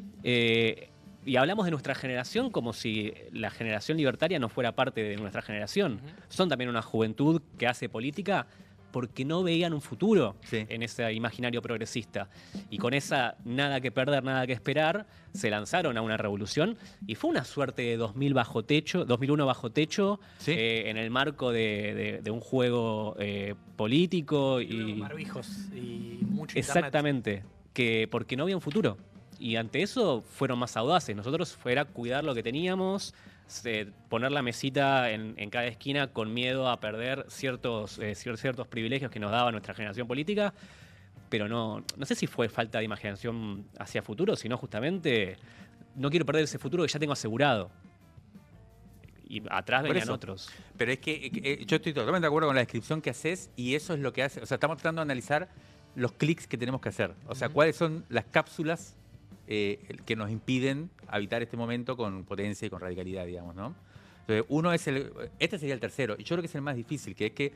y hablamos de nuestra generación como si la generación libertaria no fuera parte de nuestra generación. Son también una juventud que hace política porque no veían un futuro en ese imaginario progresista. Y con esa nada que perder, nada que esperar, se lanzaron a una revolución y fue una suerte de 2001 bajo techo, en el marco de un juego político. Y barbijos y mucho exactamente, porque no había un futuro. Y ante eso fueron más audaces. Nosotros fuera cuidar lo que teníamos, poner la mesita en cada esquina con miedo a perder ciertos privilegios que nos daba nuestra generación política, pero no sé si fue falta de imaginación hacia futuro, sino justamente no quiero perder ese futuro que ya tengo asegurado. Y atrás venían otros. Pero es que yo estoy totalmente de acuerdo con la descripción que haces, y eso es lo que hace. O sea, estamos tratando de analizar los clics que tenemos que hacer. O sea, cuáles son las cápsulas que nos impiden habitar este momento con potencia y con radicalidad, digamos, ¿no? Entonces, este sería el tercero, y yo creo que es el más difícil, que es que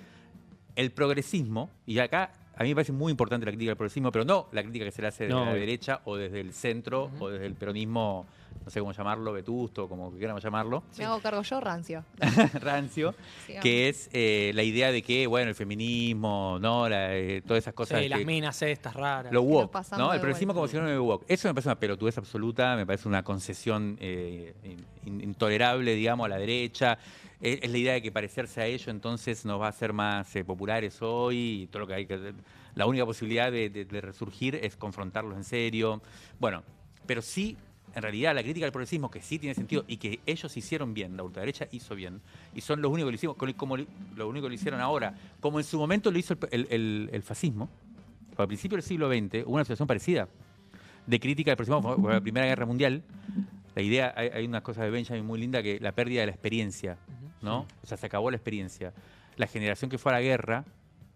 el progresismo, y acá a mí me parece muy importante la crítica del progresismo, pero no la crítica que se le hace desde la derecha o desde el centro o desde el peronismo, no sé cómo llamarlo, vetusto, como que queramos llamarlo. Me hago cargo yo, rancio. Rancio, Sigamos. que es la idea de que, bueno, el feminismo, ¿no? Todas esas cosas. Sí, las minas estas raras. Lo nos woke, pasamos ¿no? de El progresismo vuelta. como sinónimo de woke. Eso me parece una pelotudez absoluta, me parece una concesión intolerable, digamos, a la derecha. Es la idea de que parecerse a ello entonces nos va a hacer más populares hoy, y todo lo que hay que hacer. La única posibilidad de resurgir es confrontarlos en serio. Bueno, pero sí, en realidad, la crítica al progresismo, que sí tiene sentido y que ellos hicieron bien, la ultraderecha hizo bien, y son los únicos que lo hicimos, como lo único que lo hicieron ahora, como en su momento lo hizo el fascismo. Al principio del siglo XX hubo una situación parecida de crítica del progresismo por la Primera Guerra Mundial. La idea, hay una cosa de Benjamin muy linda, que la pérdida de la experiencia, ¿no? O sea, se acabó la experiencia. La generación que fue a la guerra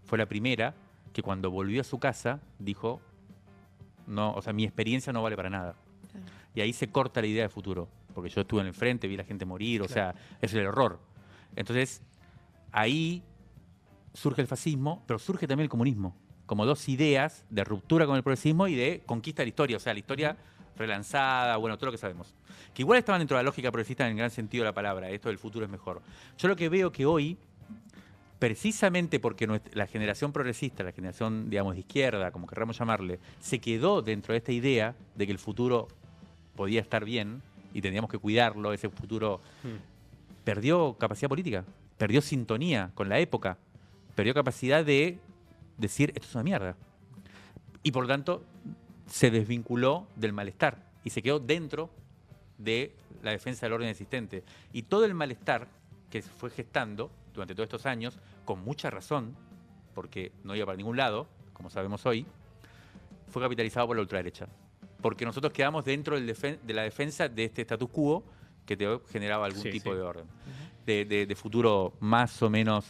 fue la primera que cuando volvió a su casa dijo, no, o sea, mi experiencia no vale para nada. Y ahí se corta la idea de futuro, porque yo estuve en el frente, vi a la gente morir, o sea, es el horror. Entonces, ahí surge el fascismo, pero surge también el comunismo, como dos ideas de ruptura con el progresismo y de conquista de la historia, o sea, la historia relanzada, bueno, todo lo que sabemos. Que igual estaban dentro de la lógica progresista en el gran sentido de la palabra, esto del futuro es mejor. Yo lo que veo que hoy, precisamente porque la generación progresista, la generación, digamos, de izquierda, como querramos llamarle, se quedó dentro de esta idea de que el futuro podía estar bien y teníamos que cuidarlo, ese futuro perdió capacidad política, perdió sintonía con la época, perdió capacidad de decir esto es una mierda. Y por lo tanto se desvinculó del malestar y se quedó dentro de la defensa del orden existente. Y todo el malestar que se fue gestando durante todos estos años, con mucha razón, porque no iba para ningún lado, como sabemos hoy, fue capitalizado por la ultraderecha. Porque nosotros quedamos dentro de la defensa de este status quo que te generaba algún tipo de orden, de futuro más o menos,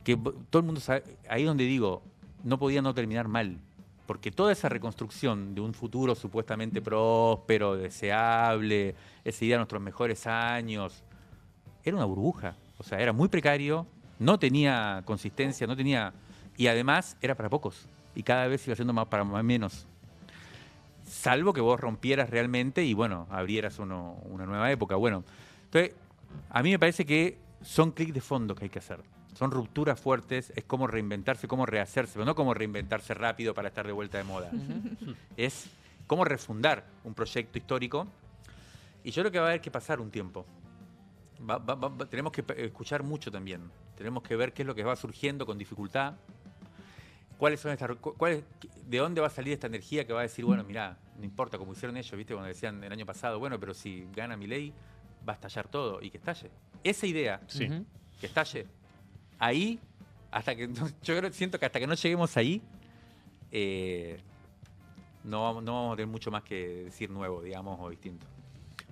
que todo el mundo sabe, ahí donde digo, no podía no terminar mal, porque toda esa reconstrucción de un futuro supuestamente próspero, deseable, esa idea de nuestros mejores años, era una burbuja, o sea, era muy precario, no tenía consistencia, no tenía, y además era para pocos, y cada vez iba siendo más para menos. Salvo que vos rompieras realmente y, bueno, abrieras una nueva época. Bueno, entonces, a mí me parece que son clics de fondo que hay que hacer. Son rupturas fuertes, es como reinventarse, como rehacerse, pero no como reinventarse rápido para estar de vuelta de moda. Es como refundar un proyecto histórico. Y yo creo que va a haber que pasar un tiempo. Tenemos que escuchar mucho también. Tenemos que ver qué es lo que va surgiendo con dificultad. ¿De dónde va a salir esta energía que va a decir, bueno, mirá, no importa, como hicieron ellos, ¿viste? Cuando decían el año pasado, bueno, pero si gana Milei, va a estallar todo, y que estalle. Esa idea, que estalle, ahí, siento que hasta que no lleguemos ahí, no vamos a tener mucho más que decir nuevo, digamos, o distinto.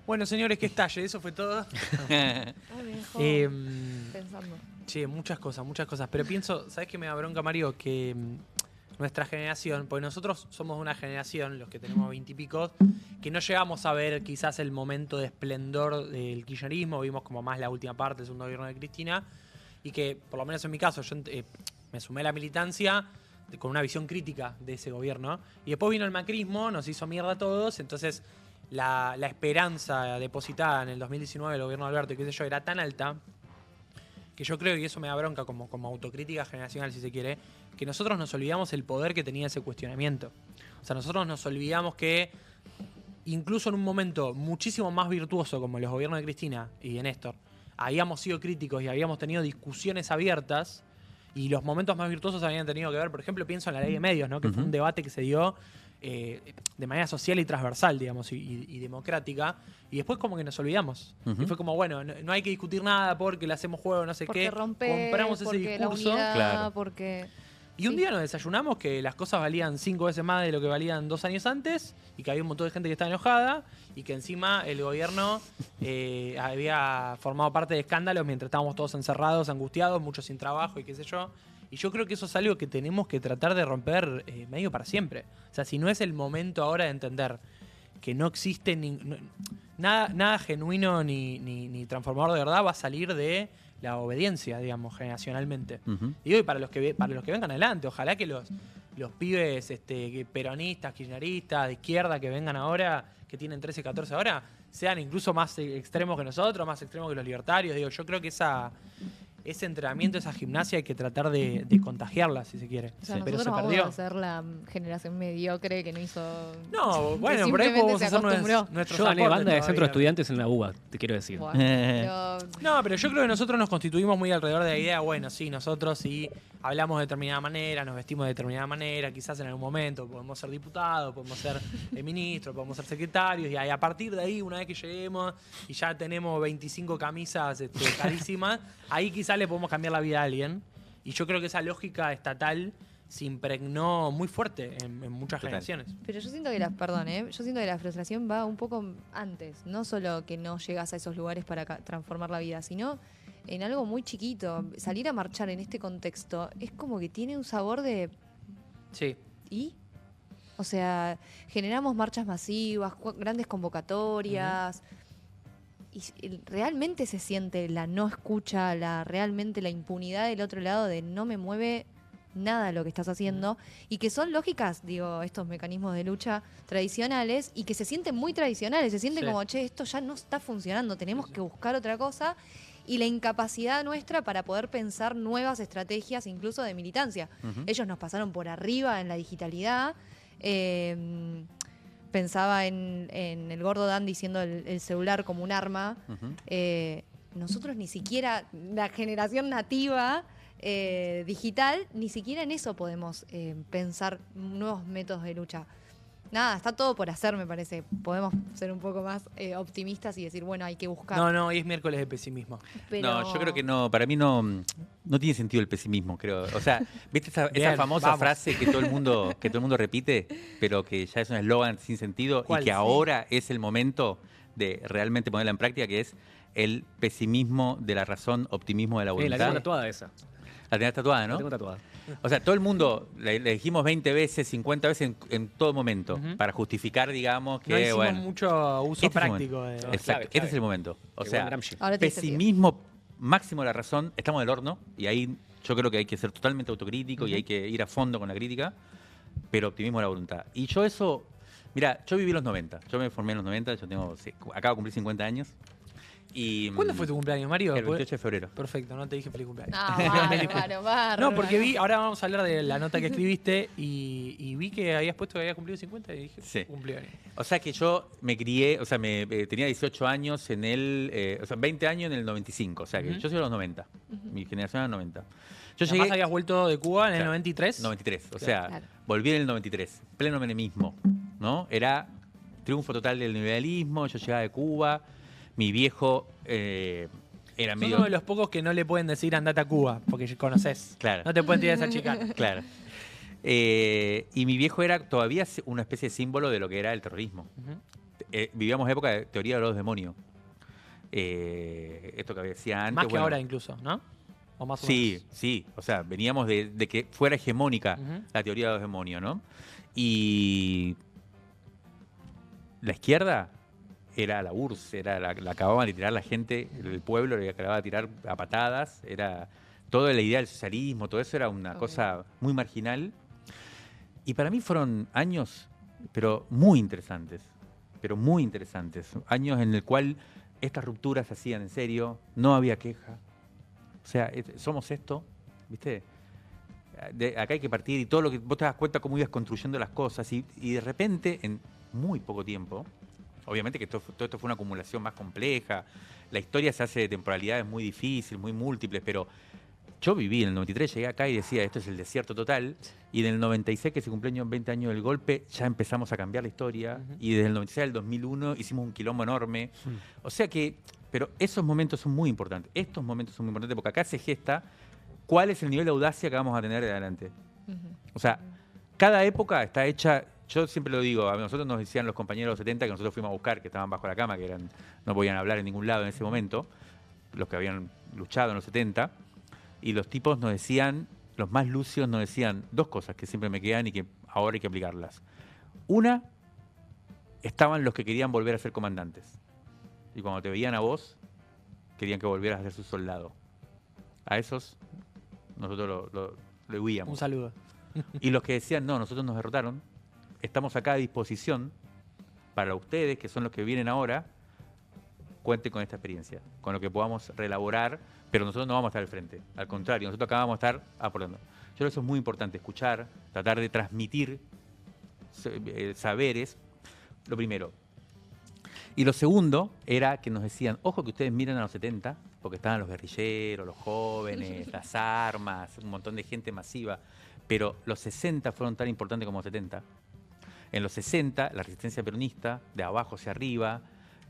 Bueno, señores, que estalle, eso fue todo. Ay, me dejó pensando. Che, muchas cosas. Pero pienso, ¿sabes qué me da bronca, Mario? Que nuestra generación, porque nosotros somos una generación, los que tenemos 20 y pico, que no llegamos a ver quizás el momento de esplendor del kirchnerismo, vimos como más la última parte del segundo gobierno de Cristina, y que, por lo menos en mi caso, yo me sumé a la militancia con una visión crítica de ese gobierno. Y después vino el macrismo, nos hizo mierda a todos, entonces la esperanza depositada en el 2019 del gobierno de Alberto y qué sé yo, era tan alta que yo creo, y eso me da bronca como autocrítica generacional, si se quiere, que nosotros nos olvidamos el poder que tenía ese cuestionamiento. O sea, nosotros nos olvidamos que incluso en un momento muchísimo más virtuoso como los gobiernos de Cristina y de Néstor, habíamos sido críticos y habíamos tenido discusiones abiertas, y los momentos más virtuosos habían tenido que ver, por ejemplo, pienso en la ley de medios, ¿no? Que fue un debate que se dio de manera social y transversal, digamos, y democrática, y después como que nos olvidamos. Y fue como, bueno, no hay que discutir nada porque le hacemos juego, no sé Porque qué. rompe, Compramos ese porque la discurso. unidad, Claro. porque... Y un Sí. día nos desayunamos que las cosas valían 5 veces más de lo que valían 2 años antes, y que había un montón de gente que estaba enojada, y que encima el gobierno había formado parte de escándalos mientras estábamos todos encerrados, angustiados, muchos sin trabajo y qué sé yo. Y yo creo que eso es algo que tenemos que tratar de romper medio para siempre. O sea, si no es el momento ahora de entender que no existe nada genuino ni transformador de verdad, va a salir de la obediencia, digamos, generacionalmente. Digo, y para los que vengan adelante, ojalá que los pibes peronistas, kirchneristas, de izquierda que vengan ahora, que tienen 13, 14 ahora, sean incluso más extremos que nosotros, más extremos que los libertarios. Digo, yo creo que ese entrenamiento, esa gimnasia hay que tratar de contagiarla, si se quiere. O sea, Pero se nosotros vamos perdió. a ser la generación mediocre que no hizo... No, bueno, que por ahí simplemente podemos se hacer acostumbró. nuestros Yo gané aportes banda de centro de todavía. estudiantes en la UBA, te quiero decir. Buah, pero- No, pero yo creo que nosotros nos constituimos muy alrededor de la idea, bueno, sí, nosotros sí hablamos de determinada manera, nos vestimos de determinada manera, quizás en algún momento podemos ser diputados, podemos ser ministros, podemos ser secretarios, y a partir de ahí, una vez que lleguemos y ya tenemos 25 camisas carísimas, ahí quizás le podemos cambiar la vida a alguien. Y yo creo que esa lógica estatal se impregnó muy fuerte en muchas Total. generaciones. Pero yo siento que yo siento que la frustración va un poco antes, no solo que no llegas a esos lugares para transformar la vida, sino en algo muy chiquito. Salir a marchar en este contexto es como que tiene un sabor de Sí. ¿y? O sea, generamos marchas masivas, grandes convocatorias. Y realmente se siente la no escucha, realmente la impunidad del otro lado de no me mueve nada lo que estás haciendo, y que son lógicas, digo, estos mecanismos de lucha tradicionales, y que se sienten muy tradicionales, se sienten Sí. como, che, esto ya no está funcionando, tenemos que buscar otra cosa, y la incapacidad nuestra para poder pensar nuevas estrategias, incluso de militancia. Ellos nos pasaron por arriba en la digitalidad. Pensaba en el gordo Dan diciendo el celular como un arma. Nosotros ni siquiera, la generación nativa digital, ni siquiera en eso podemos pensar nuevos métodos de lucha. Nada, está todo por hacer, me parece. Podemos ser un poco más optimistas y decir, bueno, hay que buscar. No, hoy es miércoles de pesimismo. Pero... No, yo creo que no, para mí no tiene sentido el pesimismo, creo. O sea, ¿viste esa Bien, famosa vamos. frase que todo el mundo repite, pero que ya es un eslogan sin sentido ¿Cuál? y que Sí. ahora es el momento de realmente ponerla en práctica, que es el pesimismo de la razón, optimismo de la La voluntad? tengo tatuada esa. La tenés tatuada, La ¿no? tengo tatuada. O sea, todo el mundo le dijimos 20 veces, 50 veces en todo momento, Ujú. para justificar, digamos, que No hicimos bueno. mucho uso Este es el práctico. momento. de- Exacto, clave, este clave. es el momento. O Qué sea, buen Gramsci. Ahora tiene sentido. pesimismo máximo de la razón, estamos en el horno, y ahí yo creo que hay que ser totalmente autocrítico y hay que ir a fondo con la crítica, pero optimismo de la voluntad. Y yo eso, mira, yo viví los 90, yo me formé en los 90, yo tengo, sí, acabo de cumplir 50 años. Y, ¿Cuándo fue tu cumpleaños, Mario? El 28 de febrero. Perfecto, no te dije feliz cumpleaños. No, bárbaro. No, porque ahora vamos a hablar de la nota que escribiste y vi que habías puesto que había cumplido 50 y dije, Sí. cumpleaños. O sea que yo me crié, o sea, tenía 18 años en o sea, 20 años en el 95, o sea que Ujú. yo soy de los 90, mi generación era 90. Yo Además habías vuelto de Cuba en el Claro, 93. 93, o sea, Claro. volví en el 93, pleno menemismo, ¿no? Era triunfo total del neoliberalismo, yo llegaba de Cuba, mi viejo era Sos medio... uno de los pocos que no le pueden decir andate a Cuba, porque conoces. Claro. No te pueden tirar esa chica. Claro. Y mi viejo era todavía una especie de símbolo de lo que era el terrorismo. Vivíamos época de teoría de los demonios. Esto que decía antes. Más que bueno, ahora incluso, ¿no? O más o Sí, menos. sí. O sea, veníamos de que fuera hegemónica Ujú. la teoría de los demonios, ¿no? Y la izquierda era la URSS, la acababan de tirar la gente, el pueblo le acababa de tirar a patadas, era toda la idea del socialismo, todo eso era una cosa muy marginal. Y para mí fueron años, pero muy interesantes. Años en el cual estas rupturas se hacían en serio, no había queja. O sea, somos esto, ¿viste? Acá hay que partir y todo lo que vos te das cuenta cómo ibas construyendo las cosas y de repente, en muy poco tiempo, obviamente que todo esto fue una acumulación más compleja, la historia se hace de temporalidades muy difíciles, muy múltiples, pero yo viví en el 93, llegué acá y decía, esto es el desierto total, y en el 96, que se cumplió 20 años del golpe, ya empezamos a cambiar la historia, y desde el 96 al 2001 hicimos un quilombo enorme. O sea que, pero esos momentos son muy importantes, porque acá se gesta cuál es el nivel de audacia que vamos a tener de adelante. O sea, cada época está hecha, yo siempre lo digo, a nosotros nos decían los compañeros de los 70 que nosotros fuimos a buscar, que estaban bajo la cama, que no podían hablar en ningún lado en ese momento, los que habían luchado en los 70, y los tipos nos decían, los más lucios nos decían dos cosas que siempre me quedan y que ahora hay que aplicarlas. Una, estaban los que querían volver a ser comandantes. Y cuando te veían a vos, querían que volvieras a ser su soldado. A esos nosotros lo huíamos. Un saludo. Y los que decían, no, nosotros nos derrotaron, estamos acá a disposición para ustedes, que son los que vienen ahora, cuenten con esta experiencia, con lo que podamos reelaborar, pero nosotros no vamos a estar al frente. Al contrario, nosotros acá vamos a estar aportando. Yo creo que eso es muy importante, escuchar, tratar de transmitir saberes, lo primero. Y lo segundo era que nos decían, ojo que ustedes miren a los 70, porque estaban los guerrilleros, los jóvenes, las armas, un montón de gente masiva, pero los 60 fueron tan importantes como los 70. En los 60, la resistencia peronista, de abajo hacia arriba,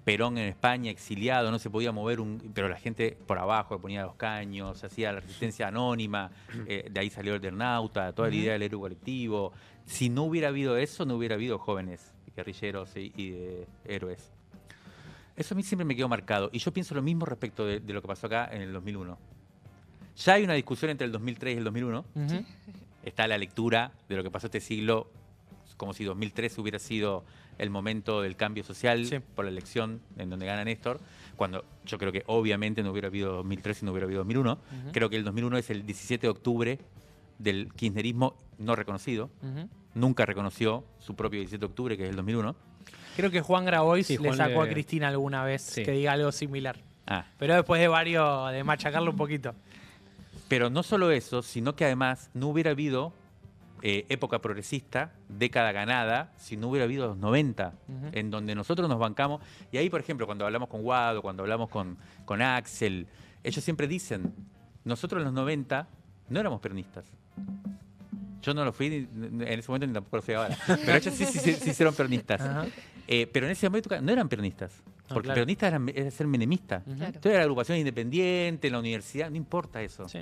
Perón en España exiliado, no se podía mover, pero la gente por abajo ponía los caños, hacía la resistencia anónima, de ahí salió el Eternauta, toda la idea del héroe colectivo. Si no hubiera habido eso, no hubiera habido jóvenes guerrilleros y héroes. Eso a mí siempre me quedó marcado. Y yo pienso lo mismo respecto de lo que pasó acá en el 2001. Ya hay una discusión entre el 2003 y el 2001. Está la lectura de lo que pasó este siglo, como si 2003 hubiera sido el momento del cambio social por la elección en donde gana Néstor, cuando yo creo que obviamente no hubiera habido 2003 y no hubiera habido 2001. Creo que el 2001 es el 17 de octubre del kirchnerismo no reconocido. Nunca reconoció su propio 17 de octubre, que es el 2001. Creo que Juan Grabois Sí, le Juan sacó a Cristina alguna vez que diga algo similar. Pero después de machacarlo un poquito. Pero no solo eso, sino que además no hubiera habido época progresista, década ganada, si no hubiera habido los 90, en donde nosotros nos bancamos. Y ahí, por ejemplo, cuando hablamos con Guado, cuando hablamos con Axel, ellos siempre dicen, nosotros en los 90 no éramos peronistas. Yo no lo fui en ese momento ni tampoco lo fui ahora. Pero ellos sí hicieron peronistas. Pero en ese momento no eran peronistas. Porque peronistas era ser menemista. Entonces era agrupación independiente, en la universidad, no importa eso. Sí.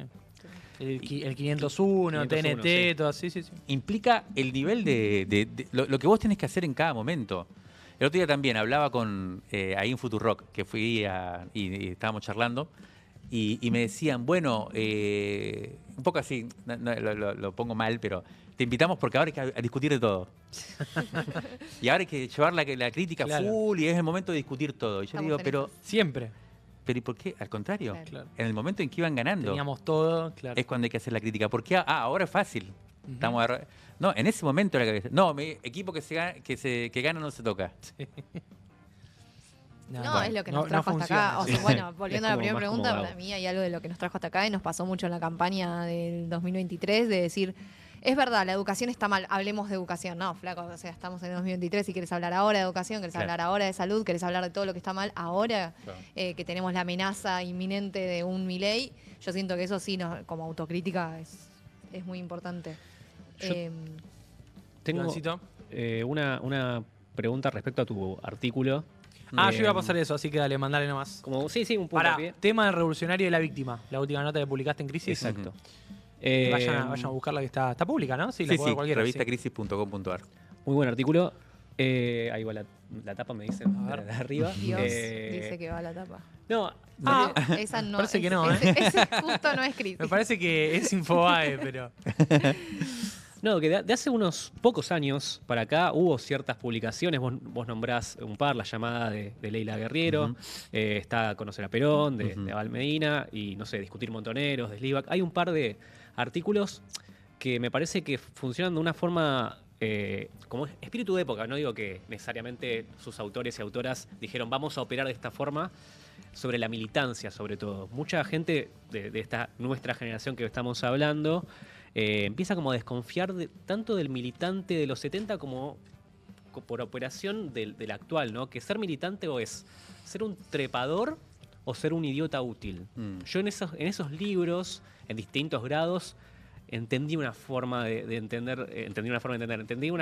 El 501, TNT, todo así, sí. Implica el nivel de lo que vos tenés que hacer en cada momento. El otro día también hablaba con ahí en Futurock, que fui y estábamos charlando, y me decían, bueno, un poco así, lo pongo mal, pero te invitamos porque ahora hay que discutir de todo. Y ahora hay que llevar la crítica full y es el momento de discutir todo. Y yo digo, pero... Siempre. ¿Pero y por qué? Al contrario, en el momento en que iban ganando, teníamos todo, es cuando hay que hacer la crítica. ¿Por qué? Ahora es fácil. No, en ese momento era que... No, equipo que gana no se toca. Sí. No, es lo que nos trajo hasta acá. O sea, bueno, volviendo a la primera pregunta, para mí hay algo de lo que nos trajo hasta acá y nos pasó mucho en la campaña del 2023 de decir, es verdad, la educación está mal, hablemos de educación. No, flaco, o sea, estamos en el 2023 y quieres hablar ahora de educación, quieres hablar ahora de salud, quieres hablar de todo lo que está mal ahora, que tenemos la amenaza inminente de un Milei. Yo siento que eso sí, como autocrítica, es muy importante. Tengo una pregunta respecto a tu artículo. Yo iba a pasar eso, así que dale, mandale nomás. Sí, un punto. Tema del revolucionario de la víctima, la última nota que publicaste en Crisis. Exacto. Vayan a buscarla, que está pública, ¿no? Sí, revistacrisis.com.ar. Muy buen artículo. Ahí va la tapa, me dicen, de arriba. Dios dice que va la tapa. No, esa no. Parece que no, Ese justo no es Crisis. Me parece que es Infobae, pero... No, que de hace unos pocos años para acá hubo ciertas publicaciones, vos nombrás un par, La llamada de Leila Guerriero, Ujú. está Conocer a Perón, de Ujú. Abel Medina, y no sé, Discutir Montoneros, de Sliback. Hay un par de artículos que me parece que funcionan de una forma como espíritu de época. No digo que necesariamente sus autores y autoras dijeron vamos a operar de esta forma, sobre la militancia sobre todo. Mucha gente de esta nuestra generación que estamos hablando empieza como a desconfiar tanto del militante de los 70 como por operación del actual, ¿no? Que ser militante o es ser un trepador o ser un idiota útil. Yo en esos libros, en distintos grados, entendí una forma de entender, entendí una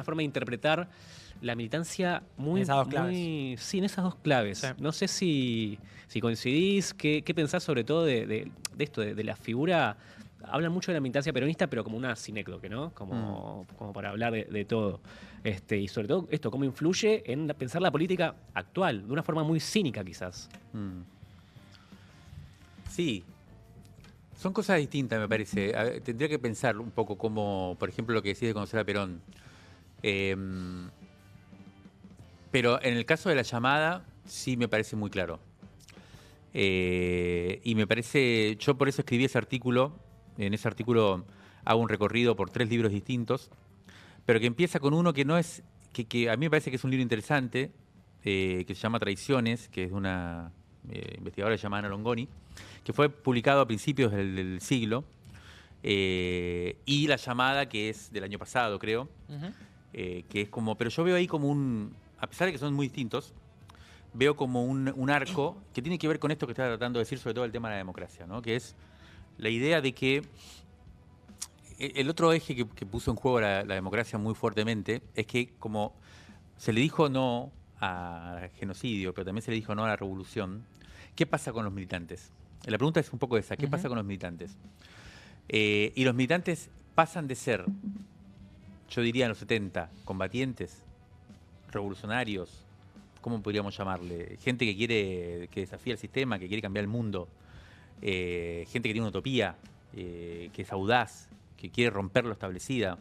forma de interpretar la militancia muy... En esas dos claves. Sí, en esas dos claves. Sí. No sé si coincidís, qué pensás sobre todo de esto, de la figura... Hablan mucho de la militancia peronista, pero como una sinécdoque, ¿no? Como para hablar de todo. Y sobre todo esto, cómo influye en pensar la política actual, de una forma muy cínica quizás. Sí. Son cosas distintas, me parece. A ver, tendría que pensar un poco como, por ejemplo, lo que decís de Conocer a Perón. Pero en el caso de La llamada, sí me parece muy claro. Y me parece, yo por eso escribí ese artículo. En ese artículo hago un recorrido por 3 libros distintos, pero que empieza con uno que no es, que a mí me parece que es un libro interesante, que se llama Traiciones, que es de una investigadora llamada Ana Longoni, que fue publicado a principios del siglo, y La llamada, que es del año pasado, creo, que es como, pero yo veo ahí como a pesar de que son muy distintos, veo como un arco que tiene que ver con esto que estaba tratando de decir, sobre todo el tema de la democracia, ¿no? Que es la idea de que el otro eje que puso en juego la democracia muy fuertemente es que como se le dijo no al genocidio, pero también se le dijo no a la revolución, ¿qué pasa con los militantes? La pregunta es un poco esa, ¿qué pasa con los militantes? Y los militantes pasan de ser, yo diría en los 70, combatientes, revolucionarios, ¿cómo podríamos llamarle? Gente que desafía el sistema, que quiere cambiar el mundo, gente que tiene una utopía, que es audaz, que quiere romper lo establecido.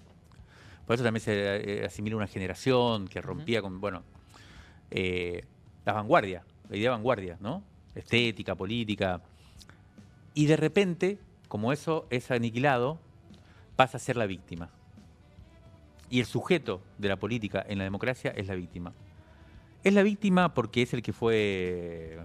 Por eso también se asimila una generación que rompía con, bueno, la vanguardia, la idea de vanguardia, ¿no? Estética, política. Y de repente, como eso es aniquilado, pasa a ser la víctima. Y el sujeto de la política en la democracia es la víctima. Es la víctima porque es el que fue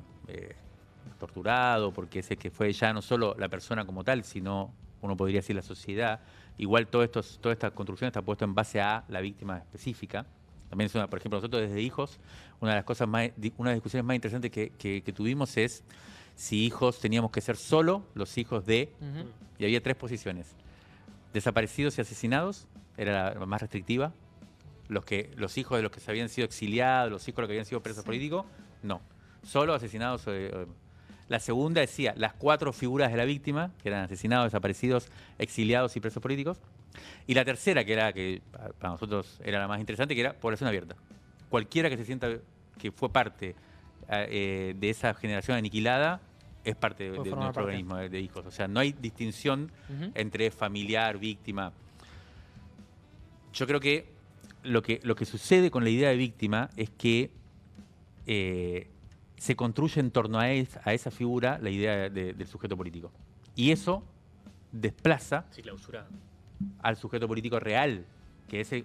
torturado, porque es el que fue ya no solo la persona como tal, sino, uno podría decir, la sociedad. Igual toda esta construcción está puesta en base a la víctima específica. También es por ejemplo, nosotros desde Hijos, una de las discusiones más interesantes que tuvimos es si hijos teníamos que ser solo los hijos de... Y había 3 posiciones. Desaparecidos y asesinados, era la más restrictiva. Los hijos de los que se habían sido exiliados, los hijos de los que habían sido presos políticos, no. Solo asesinados. La segunda decía las 4 figuras de la víctima, que eran asesinados, desaparecidos, exiliados y presos políticos. Y la tercera, que era que para nosotros era la más interesante, que era población abierta. Cualquiera que se sienta que fue parte de esa generación aniquilada es parte de nuestro organismo de hijos. O sea, no hay distinción entre familiar, víctima. Yo creo que lo que sucede con la idea de víctima es que se construye en torno a esa figura la idea del sujeto político. Y eso desplaza al sujeto político real.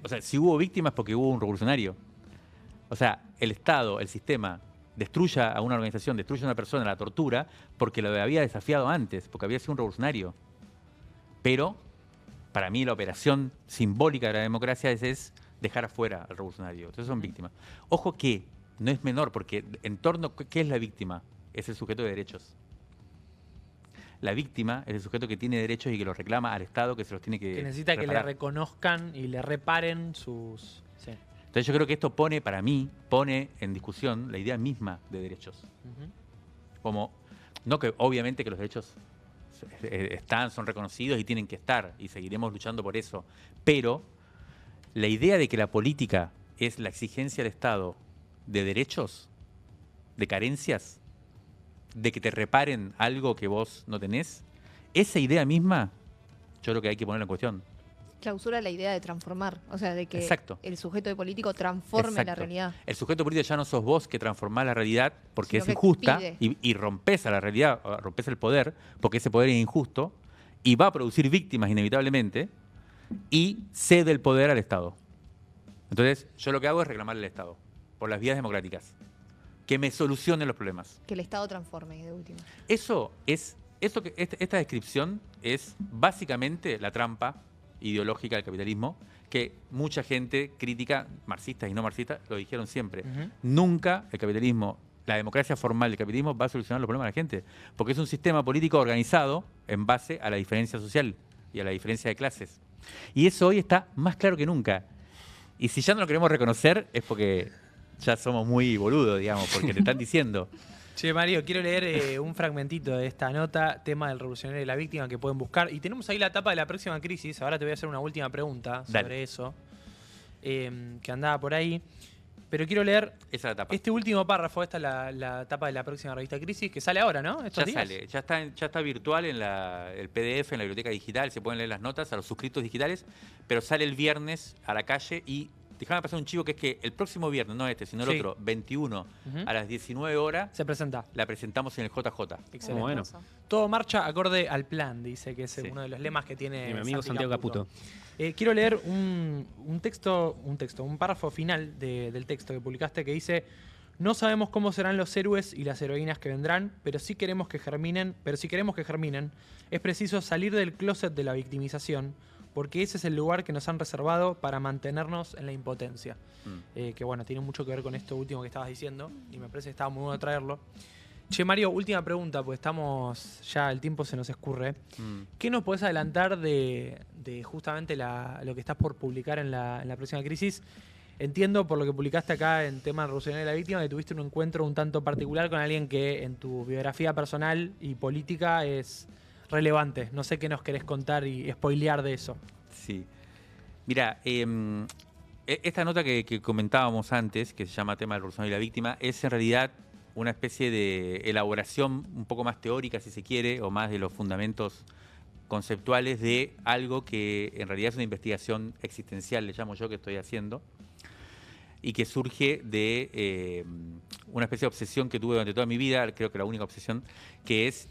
O sea, si hubo víctimas porque hubo un revolucionario. O sea, el Estado, el sistema, destruye a una organización, destruye a una persona, la tortura, porque lo había desafiado antes, porque había sido un revolucionario. Pero, para mí, la operación simbólica de la democracia es dejar afuera al revolucionario. Entonces son víctimas. Ojo que no es menor, porque en torno, ¿qué es la víctima? Es el sujeto de derechos. La víctima es el sujeto que tiene derechos y que los reclama al Estado, que se los tiene que necesita reparar. que le reconozcan y le reparen sus... Sí. Entonces yo creo que esto para mí, pone en discusión la idea misma de derechos. Como, no que obviamente que los derechos son reconocidos y tienen que estar, y seguiremos luchando por eso, pero la idea de que la política es la exigencia del Estado de derechos, de carencias, de que te reparen algo que vos no tenés, esa idea misma yo creo que hay que ponerla en cuestión. Clausura la idea de transformar, o sea, de que Exacto. el sujeto político transforme la Exacto. realidad. El sujeto político ya no sos vos que transformás la realidad porque Sino es que injusta pide. y rompes a la realidad, rompes el poder porque ese poder es injusto y va a producir víctimas inevitablemente y cede el poder al Estado. Entonces, yo lo que hago es reclamarle al Estado por las vías democráticas, que me solucione los problemas. Que el Estado transforme, de última. Esta descripción es básicamente la trampa ideológica del capitalismo que mucha gente crítica, marxistas y no marxistas, lo dijeron siempre. Ujú. Nunca el capitalismo, la democracia formal del capitalismo va a solucionar los problemas de la gente, porque es un sistema político organizado en base a la diferencia social y a la diferencia de clases. Y eso hoy está más claro que nunca. Y si ya no lo queremos reconocer es porque ya somos muy boludos, digamos, porque te están diciendo. Che, Mario, quiero leer un fragmentito de esta nota, tema del revolucionario y la víctima, que pueden buscar. Y tenemos ahí la tapa de la próxima crisis. Ahora te voy a hacer una última pregunta sobre Dale. eso, que andaba por ahí. Pero quiero leer Esa es la tapa. este último párrafo. Esta es la tapa de la próxima revista Crisis, que sale ahora, ¿no? ¿Estos Ya días? sale, ya está virtual en el PDF, en la biblioteca digital, se pueden leer las notas a los suscritos digitales, pero sale el viernes a la calle y déjame pasar un chivo que es que el próximo viernes, no este, sino el Sí. otro, 21 Ujú. a las 19 horas, Se presenta. la presentamos en el JJ. Excelente. Bueno. Todo marcha acorde al plan, dice que es Sí. uno de los lemas que tiene Y mi amigo Santi Santiago Caputo. Quiero leer un párrafo final del texto que publicaste que dice: no sabemos cómo serán los héroes y las heroínas que vendrán, pero si queremos que germinen, es preciso salir del closet de la victimización, porque ese es el lugar que nos han reservado para mantenernos en la impotencia. Que bueno, tiene mucho que ver con esto último que estabas diciendo, y me parece que estaba muy bueno traerlo. Che, Mario, última pregunta, porque ya el tiempo se nos escurre. ¿Qué nos podés adelantar de justamente lo que estás por publicar en la próxima crisis? Entiendo por lo que publicaste acá en tema revolucionario de la víctima que tuviste un encuentro un tanto particular con alguien que en tu biografía personal y política es relevante. No sé qué nos querés contar y spoilear de eso. Sí. Mira, esta nota que comentábamos antes, que se llama Tema del revolucionario y la víctima, es en realidad una especie de elaboración un poco más teórica, si se quiere, o más de los fundamentos conceptuales de algo que en realidad es una investigación existencial, le llamo yo, que estoy haciendo, y que surge de una especie de obsesión que tuve durante toda mi vida, creo que la única obsesión, que es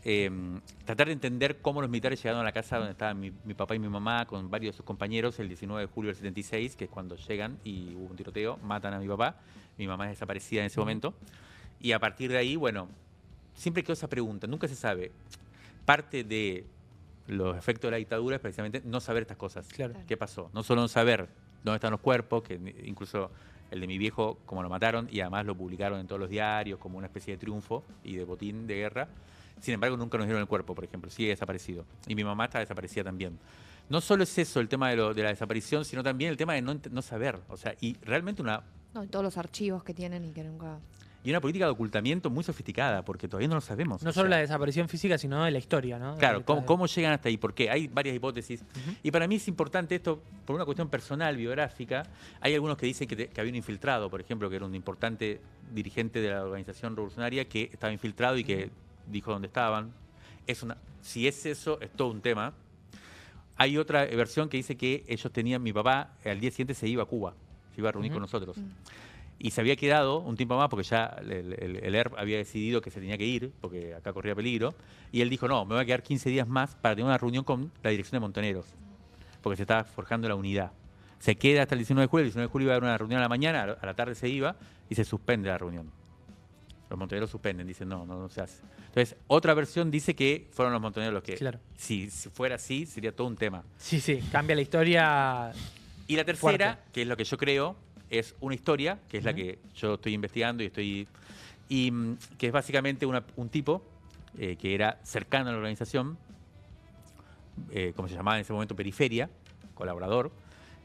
tratar de entender cómo los militares llegaron a la casa donde estaban mi papá y mi mamá con varios de sus compañeros el 19 de julio del 76, que es cuando llegan y hubo un tiroteo, matan a mi papá, mi mamá es desaparecida en ese momento, y a partir de ahí, bueno, siempre quedó esa pregunta, nunca se sabe. Parte de los efectos de la dictadura es precisamente no saber estas cosas. Claro. ¿Qué pasó? No solo no saber dónde están los cuerpos, que incluso el de mi viejo, como lo mataron, y además lo publicaron en todos los diarios como una especie de triunfo y de botín de guerra. Sin embargo, nunca nos dieron el cuerpo, por ejemplo, sigue desaparecido. Y mi mamá está desaparecida también. No solo es eso el tema de la desaparición, sino también el tema de no saber. O sea, y realmente No, y todos los archivos que tienen y que nunca... y una política de ocultamiento muy sofisticada, porque todavía no lo sabemos. No O solo sea, la desaparición física, sino de la historia, ¿no? Claro, ¿cómo llegan hasta ahí? ¿Por qué? Hay varias hipótesis. Y para mí es importante esto, por una cuestión personal, biográfica. Hay algunos que dicen que había un infiltrado, por ejemplo, que era un importante dirigente de la organización revolucionaria que estaba infiltrado y que dijo dónde estaban. Si es eso, es todo un tema. Hay otra versión que dice que ellos tenían, mi papá al día siguiente se iba a Cuba, se iba a reunir con nosotros. Y se había quedado un tiempo más porque ya el ERP había decidido que se tenía que ir, porque acá corría peligro. Y él dijo, no, me voy a quedar 15 días más para tener una reunión con la dirección de Montoneros, porque se estaba forjando la unidad. Se queda hasta el 19 de julio, el 19 de julio iba a haber una reunión a la mañana, a la tarde se iba y se suspende la reunión. Los montoneros suspenden, dicen, no se hace. Entonces, otra versión dice que fueron los montoneros los que... Claro. Si fuera así, sería todo un tema. Sí, cambia la historia. Y la tercera, Fuerte. que es lo que yo creo, es una historia, que es la que yo estoy investigando y que es básicamente un tipo que era cercano a la organización, como se llamaba en ese momento periferia, colaborador,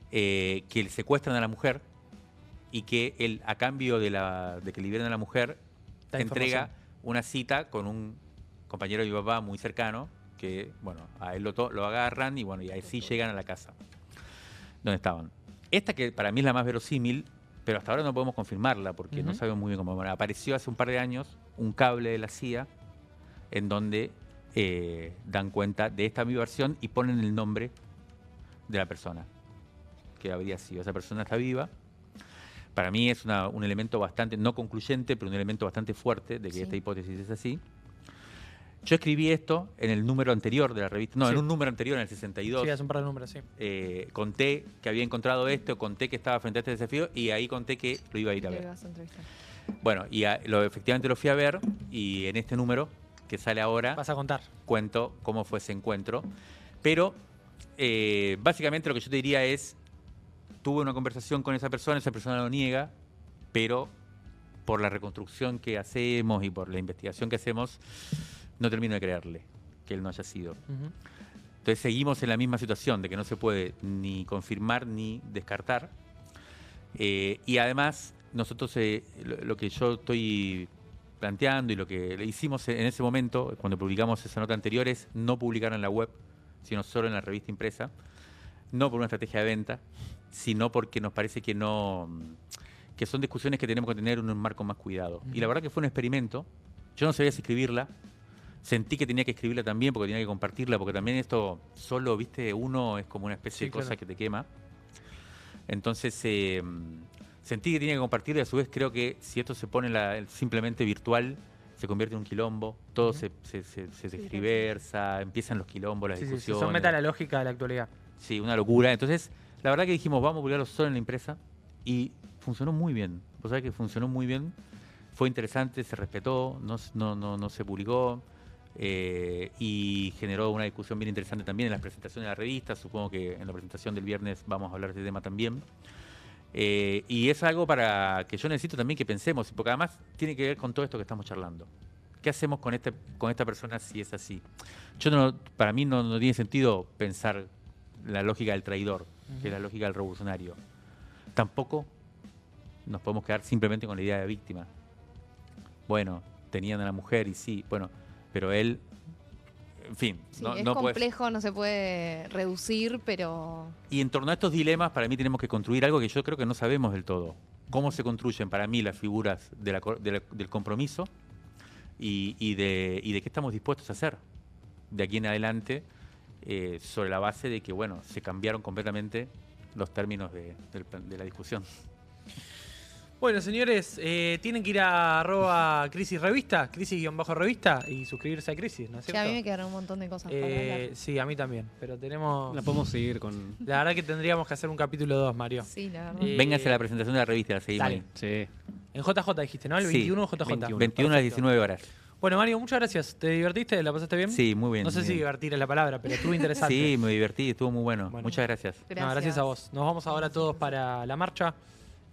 que le secuestran a la mujer y que él, a cambio de que liberen a la mujer, Da entrega información. una cita con un compañero de mi papá muy cercano, que bueno, a él lo agarran y bueno, y ahí sí llegan a la casa donde estaban. Esta que para mí es la más verosímil, pero hasta ahora no podemos confirmarla porque no sabemos muy bien cómo. Bueno, apareció hace un par de años un cable de la CIA en donde dan cuenta de esta mi versión y ponen el nombre de la persona que habría sido. Esa persona está viva. Para mí es un elemento bastante, no concluyente, pero un elemento bastante fuerte de que Sí. esta hipótesis es así. Yo escribí esto en el número anterior de la revista, no, Sí. en un número anterior, en el 62. Sí, hace un par de números, sí. Conté que había encontrado esto, conté que estaba frente a este desafío y ahí conté que lo iba a ir a Le ver. vas a entrevistar. Bueno, y efectivamente lo fui a ver y en este número que sale ahora Vas a contar. cuento cómo fue ese encuentro. Pero básicamente lo que yo te diría es, tuve una conversación con esa persona lo niega, pero por la reconstrucción que hacemos y por la investigación que hacemos, no termino de creerle que él no haya sido. Ujú. Entonces seguimos en la misma situación de que no se puede ni confirmar ni descartar. Y además, nosotros lo que yo estoy planteando y lo que le hicimos en ese momento, cuando publicamos esa nota anterior, es no publicar en la web, sino solo en la revista impresa. No por una estrategia de venta, sino porque nos parece que no, que son discusiones que tenemos que tener en un marco más cuidado. Y la verdad que fue un experimento. Yo no sabía si escribirla. Sentí que tenía que escribirla también porque tenía que compartirla, porque también esto solo, viste, uno es como una especie Sí, de cosa claro. que te quema. Entonces sentí que tenía que compartirla y a su vez creo que si esto se pone simplemente virtual, se convierte en un quilombo, todo Ujú. se tergiversa, empiezan los quilombos, las Sí, sí, se discusiones. somete a la lógica de la actualidad. Sí, una locura. Entonces, la verdad que dijimos, vamos a publicarlo solo en la impresa y funcionó muy bien. Vos sabés que funcionó muy bien. Fue interesante, se respetó, no se publicó y generó una discusión bien interesante también en las presentaciones de la revista. Supongo que en la presentación del viernes vamos a hablar de este tema también. Y es algo para que yo necesito también que pensemos, porque además tiene que ver con todo esto que estamos charlando. ¿Qué hacemos con esta persona si es así? Para mí no tiene sentido pensar la lógica del traidor, que es la lógica del revolucionario. Tampoco nos podemos quedar simplemente con la idea de víctima. Bueno, tenían a la mujer y sí, bueno, pero él, en fin, Sí, no es puedes- complejo, no se puede reducir, pero Y en torno a estos dilemas, para mí tenemos que construir algo que yo creo que no sabemos del todo. ¿Cómo se construyen para mí las figuras del compromiso y de qué estamos dispuestos a hacer de aquí en adelante sobre la base de que, bueno, se cambiaron completamente los términos de la discusión? Bueno, señores, tienen que ir a @crisis revista, crisis-revista y suscribirse a Crisis, ¿no es que cierto? a mí me quedaron un montón de cosas para hablar. Sí, a mí también, pero tenemos... La podemos seguir con... La verdad que tendríamos que hacer un capítulo 2, Mario. Sí, la verdad. Eh, Vénganse a la presentación de la revista, la seguimos dale. ahí. Sí. En JJ dijiste, ¿no? El Sí, 21 JJ. 21. 21 a las Perfecto. 19 horas. Bueno, Mario, muchas gracias. ¿Te divertiste? ¿La pasaste bien? Sí, muy bien. No sé muy si bien. divertir es la palabra, pero estuvo interesante. Sí, me divertí, estuvo muy bueno. Bueno. Muchas gracias. No, gracias a vos. Nos vamos ahora todos para la marcha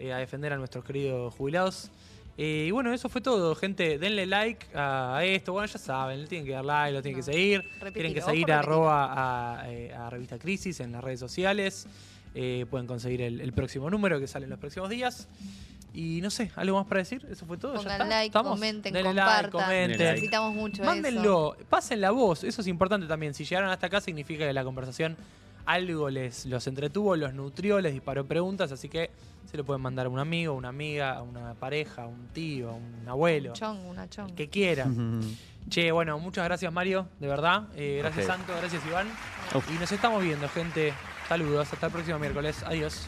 a defender a nuestros queridos jubilados. Y bueno, eso fue todo, gente. Denle like a esto. Bueno, ya saben, le tienen que dar like, lo tienen que seguir. Repetilo, Tienen que ojo, seguir repetilo. a Revista Crisis en las redes sociales. Pueden conseguir el próximo número que sale en los próximos días. Y no sé, ¿algo más para decir? ¿Eso fue todo? ¿Ya Pongan está? like, ¿Estamos? comenten, Denle compartan. like, comenten. Denle like. Necesitamos mucho eso. Mándenlo, pasen la voz, eso es importante también. Si llegaron hasta acá significa que la conversación algo los entretuvo, los nutrió, les disparó preguntas, así que se lo pueden mandar a un amigo, una amiga, a una pareja, a un tío, a un abuelo, Un chong, una chong. el que quieran. Che, bueno, muchas gracias Mario, de verdad. Gracias Ok. Santo, gracias Iván. Uf. Y nos estamos viendo, gente. Saludos, hasta el próximo miércoles. Adiós.